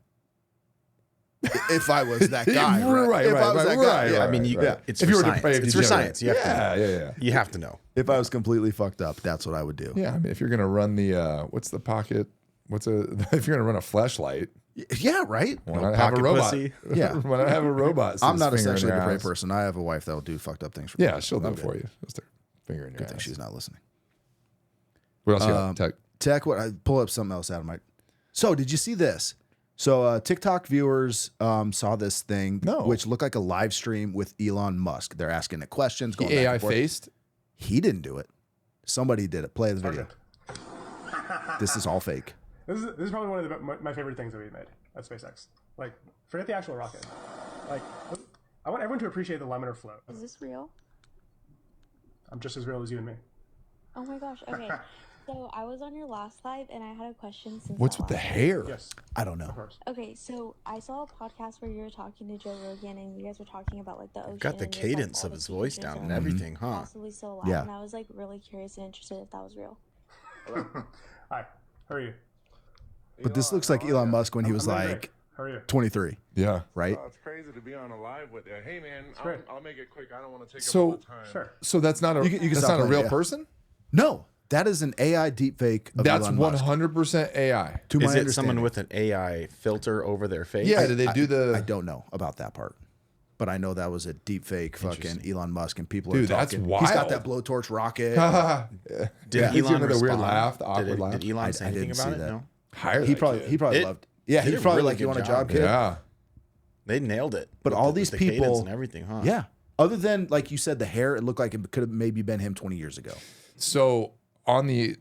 If I was that guy. Right. If I was that guy. Yeah, I mean, it's for science. It's for science. You have to, you have to know. If I was completely fucked up, that's what I would do. Yeah, I mean, if you're gonna run the what's the pocket? If you're gonna run a flashlight? Yeah, right. Why not have a robot? Pussy. Yeah. Why not have a robot? I'm not a sexually depraved person. I have a wife that will do fucked up things for me. Yeah, she'll do it for you. She'll stick a finger in your Good ass. thing she's not listening. What else you got? Tech. What? I pull up something else out of my. So did you see this? So TikTok viewers saw this thing, which looked like a live stream with Elon Musk. They're asking it questions. Going AI faced. He didn't do it. Somebody did it. Play the video. This is all fake. This is probably one of my favorite things that we've made at SpaceX. Like, forget the actual rocket. Like, I want everyone to appreciate the laminar flow. Is this real? I'm just as real as you and me. Oh my gosh, okay. So I was on your last live and I had a question since What's that with the last hair? Yes. I don't know. Okay, so I saw a podcast where you were talking to Joe Rogan and you guys were talking about like the ocean. Got the and just, like, cadence all of the his sea voice creatures down that and are everything, huh? Possibly still alive, Yeah. and I was like really curious and interested if that was real. Hi. How are you? But this looks like Elon Musk when he was I'm doing like great. How are you? 23. Yeah. Right? Oh, it's crazy to be on a live with you. Hey, man, great. I'll make it quick. I don't want to take up So- all the time. Sure. So that's not a You can that's stop not a playing, real yeah. person? No, that is an AI deepfake of That's Elon Musk. 100% AI. To my Is it someone understanding. with an AI filter over their face? Yeah, did they do the I don't know about that part. But I know that was a deep fake fucking Elon Musk, and people Dude, are that's talking. He's got wild. that blowtorch rocket. Did Yeah. He's Elon giving the weird respond? laugh, the awkward did, laugh. Did Elon say I anything didn't about see it? that. No. Hire he that probably kid. loved. Yeah, They he's did a probably really like, you good want a job, job, kid? Yeah. They nailed it. But with all the- these with the cadence people and everything, huh? Yeah. Other than like you said, the hair, it looked like it could have maybe been him 20 years ago. So on the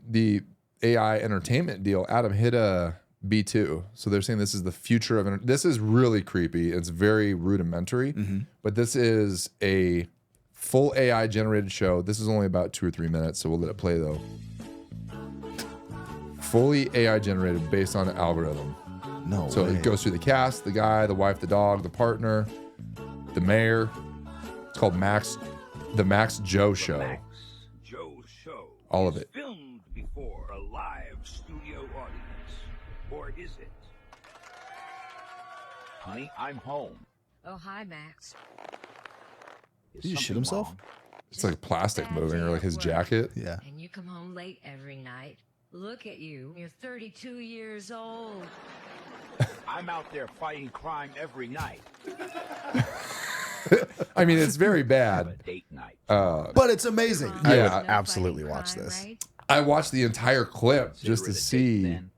AI entertainment deal, Adam hit a B2. So they're saying this is the future of this is really creepy. It's very rudimentary, but this is a full AI generated show. This is only about 2 or 3 minutes, so we'll let it play though. Fully AI generated based on an algorithm. No So way. it goes through the cast, the guy, the wife, the dog, the partner, the mayor. It's called the Max Joe Show. Joe Show. All of it. Filmed before a live studio audience. Or is it? Honey, I'm home. Oh, hi, Max. Is Did he shit something himself? wrong? It's like plastic moving, or like his jacket. Yeah. And you come home late every night. Look at you. You're 32 years old. I'm out there fighting crime every night. I mean, it's very bad. Date night. But it's amazing. I Yeah. would absolutely watch Crime, this. right? I watched the entire clip just to Consider it a date see. then.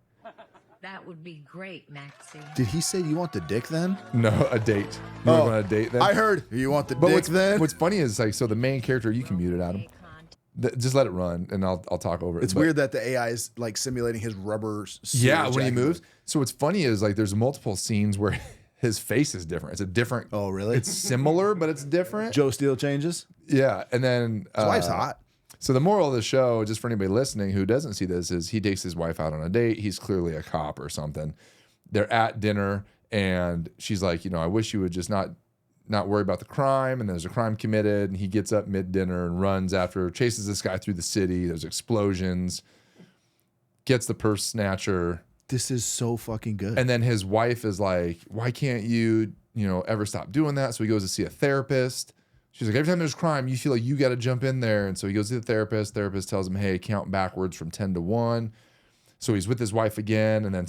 That would be great, Maxie. Did he say you want the dick then? No, a date. You Oh, were on a date then? I heard you want the But dick then. what's funny is like, so the main character, you can mute it, Adam. Just let it run, and I'll talk over it. It's But- weird that the AI is like simulating his rubber suit Yeah, when he jacket. moves. So what's funny is like there's multiple scenes where his face is different. It's a different. Oh, really? It's similar, but it's different. Joe Steele changes. Yeah, and then His wife's hot. So the moral of the show, just for anybody listening who doesn't see this, is he takes his wife out on a date. He's clearly a cop or something. They're at dinner, and she's like, you know, I wish you would just not worry about the crime. And there's a crime committed, and he gets up mid dinner and runs after, chases this guy through the city. There's explosions. Gets the purse snatcher. This is so fucking good. And then his wife is like, why can't you, ever stop doing that? So he goes to see a therapist. She's like, every time there's crime, you feel like you got to jump in there. And so he goes to the therapist. Therapist tells him, hey, count backwards from 10 to 1. So he's with his wife again. And then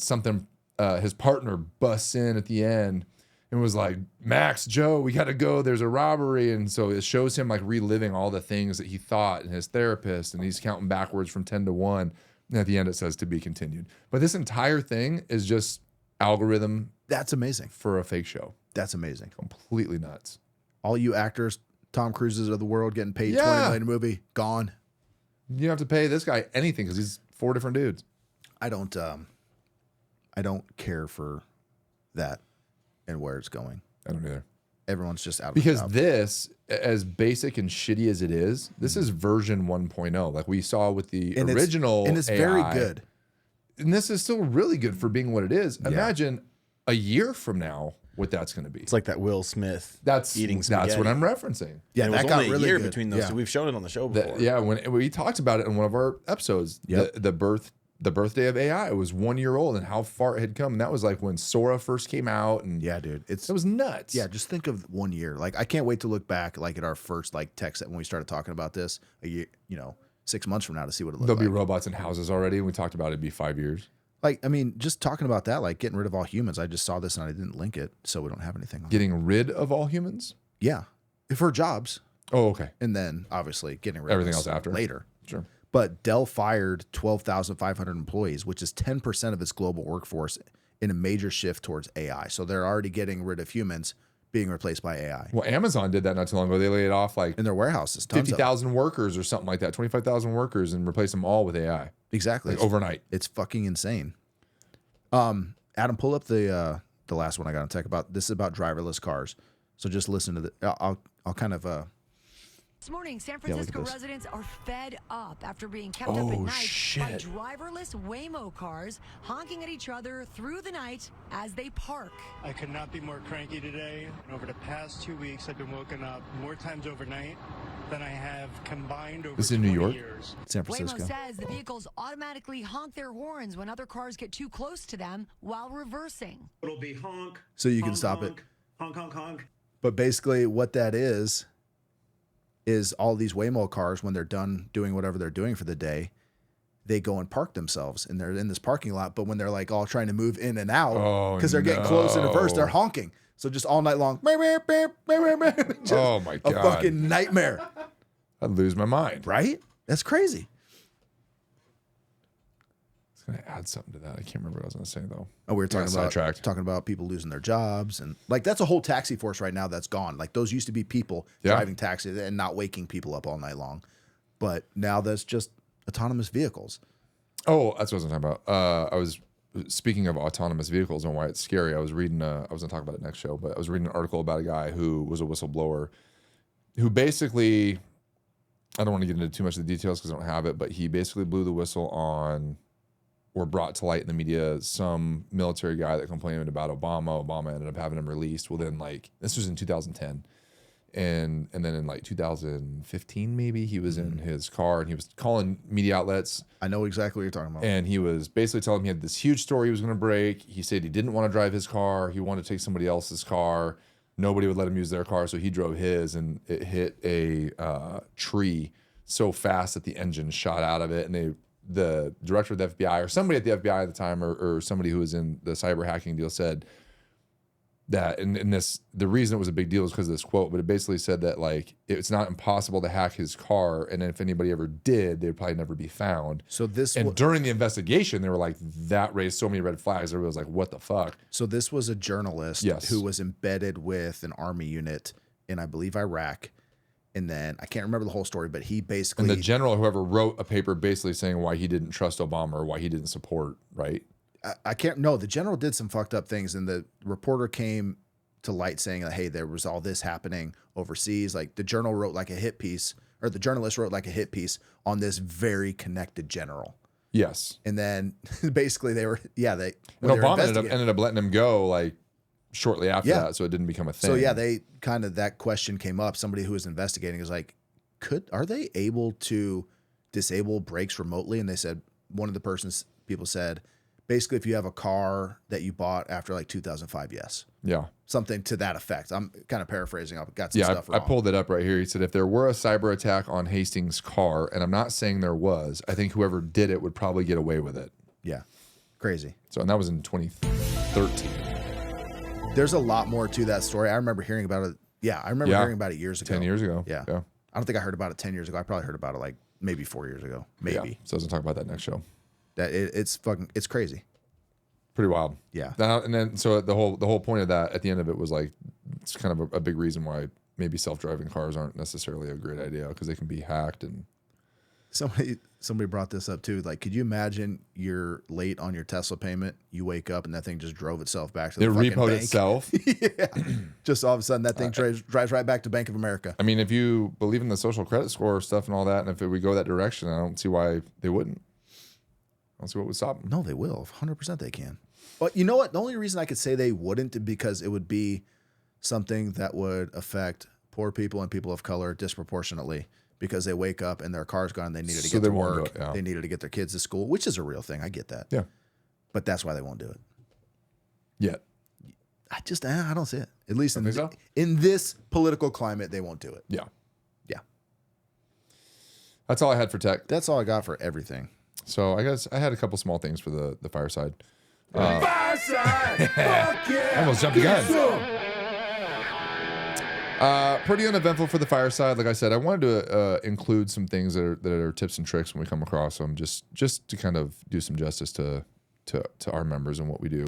his partner busts in at the end and was like, Max, Joe, we got to go. There's a robbery. And so it shows him like reliving all the things that he thought and his therapist. And he's counting backwards from 10 to 1. And at the end, it says to be continued. But this entire thing is just algorithm. That's amazing. For a fake show. That's amazing. Completely nuts. All you actors, Tom Cruises of the world, getting paid $20 million a movie, gone. You have to pay this guy anything because he's 4 different dudes. I don't care for that and where it's going. I don't either. Everyone's just out of Because the job. this, as basic and shitty as it is, this is version 1.0. Like we saw with the And original it's AI. very good. And this is still really good for being what it is. Yeah. Imagine a year from now what that's going to be. It's like that Will Smith eating spaghetti. That's what I'm referencing. Yeah, and it that was got only a really year good. between those Yeah. two. We've shown it on the show before. Yeah, when we talked about it in one of our episodes, Yep. the birthday of AI, it was 1 year old and how far it had come. And that was like when Sora first came out. And Yeah, dude. it was nuts. Yeah, just think of 1 year. Like I can't wait to look back like at our first like text when we started talking about this a year, 6 months from now to see what it looks There'll like. be robots in houses already. And we talked about it'd be 5 years. Like, I mean, just talking about that, like getting rid of all humans. I just saw this and I didn't link it, so we don't have anything on it. Getting rid of all humans? Yeah. For jobs. Oh, okay. And then obviously getting rid Everything of this else after. later. Sure. But Dell fired 12,500 employees, which is 10% of its global workforce in a major shift towards AI. So they're already getting rid of humans being replaced by AI. Well, Amazon did that not too long ago. They laid off like in their warehouses, tons of 50,000 workers or something like that, 25,000 workers, and replaced them all with AI. Exactly. Like overnight. It's fucking insane. Adam, pull up the last one I got on tech about. This is about driverless cars. So just listen to the. I'll kind of This morning, San Yeah, look at Francisco this. residents are fed up after being kept up at night by driverless Waymo cars honking at each other through the night as they park. I could not be more cranky today. Over the past 2 weeks, I've been woken up more times overnight than I have combined over This is in New 20 York? years. San Francisco. Waymo says the vehicles automatically honk their horns when other cars get too close to them while reversing. It'll be honk. So you can honk, stop honk, it. Honk, honk, honk. But basically, what that is all these Waymo cars, when they're done doing whatever they're doing for the day, they go and park themselves, and they're in this parking lot. But when they're like all trying to move in and out, because they're getting close in reverse, they're honking. So just all night long. Just Oh my a God. fucking nightmare, I'd lose my mind. right? That's crazy. I was going to add something to that. I can't remember what I was going to say, though. Oh, we were Got sidetracked. talking about people losing their jobs, and like that's a whole taxi force right now that's gone. Like those used to be people Yeah. driving taxis and not waking people up all night long, but now that's just autonomous vehicles. Oh, that's what I was talking about. I was speaking of autonomous vehicles and why it's scary. I was reading. I was going to talk about it next show, but I was reading an article about a guy who was a whistleblower, who basically, I don't want to get into too much of the details because I don't have it, but he basically blew the whistle on, or brought to light in the media, some military guy that complained about Obama. Obama ended up having him released. Well, then this was in 2010. And then in 2015, maybe, he was in his car and he was calling media outlets. I know exactly what you're talking about. And he was basically telling them he had this huge story he was going to break. He said he didn't want to drive his car. He wanted to take somebody else's car. Nobody would let him use their car, so he drove his, and it hit a tree so fast that the engine shot out of it. And the director of the FBI, or somebody at the FBI at the time, or somebody who was in the cyber hacking deal, said that, and the reason it was a big deal is because of this quote, but it basically said that it's not impossible to hack his car, and if anybody ever did, they'd probably never be found. So during the investigation, they were like, that raised so many red flags. Everybody was like, what the fuck? So this was a journalist who was embedded with an army unit in, I believe, Iraq. And then I can't remember the whole story, but he basically... And the general, whoever wrote a paper basically saying why he didn't trust Obama or why he didn't support, right? I can't... No, the general did some fucked up things, and the reporter came to light saying that, hey, there was all this happening overseas. Like the journal wrote like a hit piece, or the journalist wrote like a hit piece on this very connected general. Yes. And then basically they were... Yeah, they... And Obama ended up letting him go shortly after that, so it didn't become a thing. So yeah, they kind of, that question came up. Somebody who was investigating is like, are they able to disable brakes remotely? And they said, one of the people said, basically, if you have a car that you bought after 2005, yes. Yeah. Something to that effect. I'm kind of paraphrasing. I've got some stuff wrong. I pulled it up right here. He said, if there were a cyber attack on Hastings' car, and I'm not saying there was, I think whoever did it would probably get away with it. Yeah. Crazy. So, and that was in 2013. There's a lot more to that story. I remember hearing about it. Yeah, I remember hearing about it years ago. 10 years ago. Yeah. I don't think I heard about it 10 years ago. I probably heard about it maybe 4 years ago. Maybe. Yeah. So I was going to talk about that next show. It's crazy. Pretty wild. Yeah. And then so the whole point of that at the end of it was it's kind of a big reason why maybe self-driving cars aren't necessarily a great idea, because they can be hacked. And somebody brought this up too. Like, could you imagine you're late on your Tesla payment, you wake up and that thing just drove itself back to the fucking repoed bank. itself. Yeah. Just all of a sudden that thing drives right back to Bank of America. I mean, if you believe in the social credit score stuff and all that, and if we go that direction, I don't see why they wouldn't. I don't see what would stop them. No, they will. 100% they can. But you know what? The only reason I could say they wouldn't, because it would be something that would affect poor people and people of color disproportionately, because they wake up and their car's gone and they needed to get to work. They needed to get their kids to school, which is a real thing. I get that. Yeah. But that's why they won't do it. Yet. I don't see it. At least in this political climate, they won't do it. Yeah. Yeah. That's all I had for tech. That's all I got for everything. So I guess I had a couple small things for the fireside. Fireside! Fuck yeah! I almost jumped the gun. Pretty uneventful for the fireside. Like I said, I wanted to include some things that are tips and tricks when we come across them, just to kind of do some justice to our members and what we do.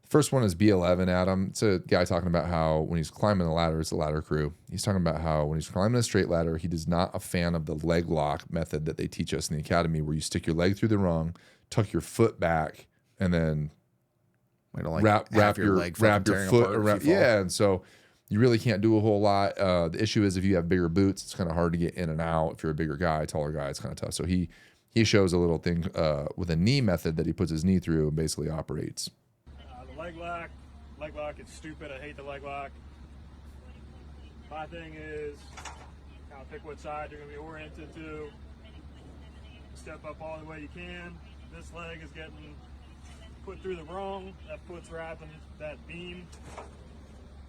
The first one is B11, Adam. It's a guy talking about how when he's climbing the ladder, it's a ladder crew. He's talking about how when he's climbing a straight ladder, he is not a fan of the leg lock method that they teach us in the academy, where you stick your leg through the rung, tuck your foot back, and then wrap your foot around. Yeah, and so You really can't do a whole lot. The issue is if you have bigger boots, it's kind of hard to get in and out. If you're a bigger guy, taller guy, it's kind of tough. So he shows a little thing with a knee method that he puts his knee through and basically operates. The leg lock, it's stupid. I hate the leg lock. My thing is, kind of pick what side you're going to be oriented to. Step up all the way you can. This leg is getting put through the wrong. That foot's wrapping that beam.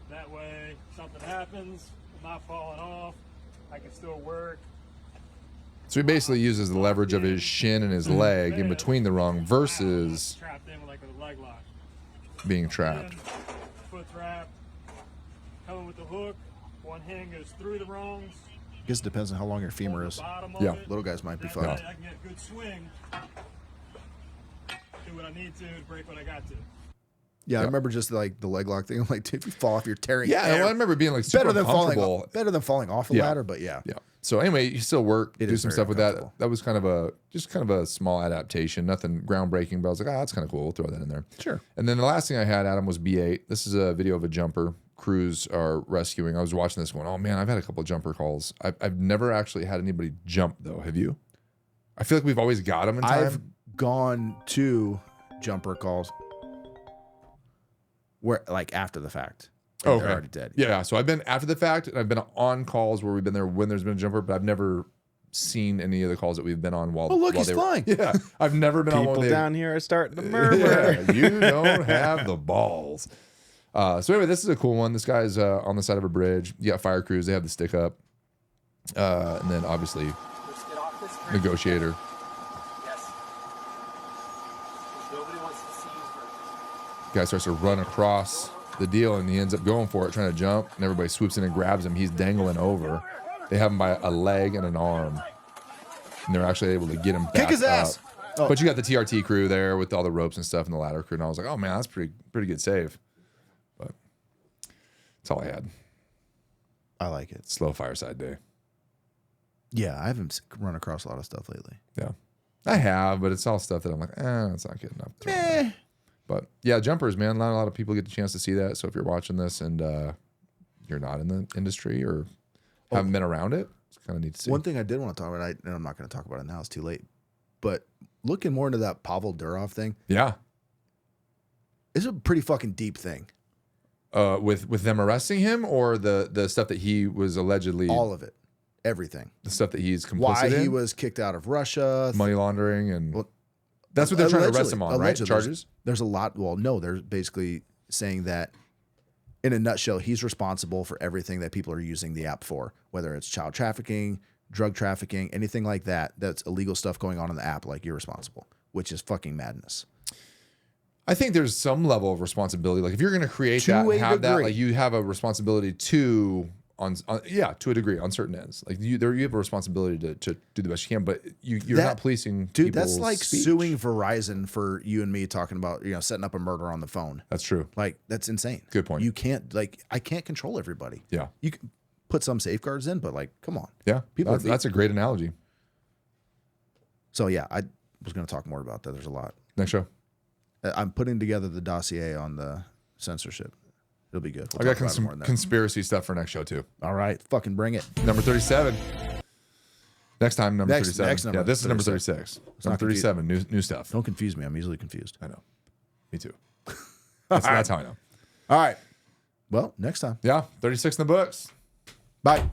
That way, something happens, I'm not falling off. I can still work. So he basically uses the leverage of his shin and his leg in between the rung versus Trapped in like a leg lock. being trapped. Foot's wrapped. Coming with the hook. One hand goes through the rungs. I guess it depends on how long your femur is. Yeah. Little guys might be That fucked. way I can get a good swing. Do what I need to break what I got to. Yeah, I remember just like the leg lock thing. Like, dude, if you fall off, you're tearing. Yeah, air. I remember being like super better than uncomfortable. better than falling off a ladder. But yeah, Yeah. So anyway, you still work, do is some very stuff with that. That was kind of a small adaptation, nothing groundbreaking, but I was like, that's kind of cool. We'll throw that in there. Sure. And then the last thing I had, Adam, was B8. This is a video of a jumper crews are rescuing. I was watching this going, oh man, I've had a couple of jumper calls. I've never actually had anybody jump though. Have you? I feel like we've always got them in time. I've gone to jumper calls where like after the fact. Oh, They're already dead. Yeah. So I've been after the fact, and I've been on calls where we've been there when there's been a jumper, but I've never seen any of the calls that we've been on while. Oh, look, while he's they were- flying. Yeah, I've never been on People one. They, down here are starting to murmur. yeah, you don't have the balls. So anyway, this is a cool one. This guy's on the side of a bridge. You got fire crews. They have the stick up, and then obviously negotiator. Guy starts to run across the deal, and he ends up going for it, trying to jump, and everybody swoops in and grabs him. He's dangling over. They have him by a leg and an arm, and they're actually able to get him back Kick his ass. up. Oh. But you got the TRT crew there with all the ropes and stuff, and the ladder crew, and I was like, oh man, that's pretty good save. But that's all I had. I like it. Slow fireside day. Yeah, I haven't run across a lot of stuff lately. Yeah, I have, but it's all stuff that I'm like, it's not good enough. But yeah, jumpers, man. Not a lot of people get the chance to see that. So if you're watching this and you're not in the industry or haven't been around it, it's kind of neat to see. One thing I did want to talk about, and I'm not going to talk about it now, it's too late. But looking more into that Pavel Durov thing, Yeah. it's a pretty fucking deep thing. With them arresting him or the stuff that he was allegedly All of it, everything. the stuff that he's complicit Why in, he was kicked out of Russia, money laundering, and that's what they're trying to arrest him on, right? allegedly. Charges. There's a lot. Well, no, they're basically saying that in a nutshell, he's responsible for everything that people are using the app for, whether it's child trafficking, drug trafficking, anything like that. That's illegal stuff going on in the app. Like, you're responsible, which is fucking madness. I think there's some level of responsibility. Like if you're going to create To that, and a have that, degree. like you have a responsibility to to a degree on certain ends. Like you have a responsibility to do the best you can, but you're not policing. Dude, that's people's like speech. suing Verizon for you and me talking about, setting up a murder on the phone. That's true. Like, that's insane. Good point. You can't, I can't control everybody. Yeah. You can put some safeguards in, but come on. Yeah. People That's a great analogy. So yeah, I was going to talk more about that. There's a lot. Next show. I'm putting together the dossier on the censorship. It'll be good. I got talk about it some more than that. conspiracy stuff for next show too. All right, fucking bring it. Number 37. Next time, number 37. Next number, yeah, this is number 36. 36. It's Number not confused. 37. New stuff. Don't confuse me. I'm easily confused. I know. Me too. That's how I know. All right. Well, next time. Yeah, 36 in the books. Bye.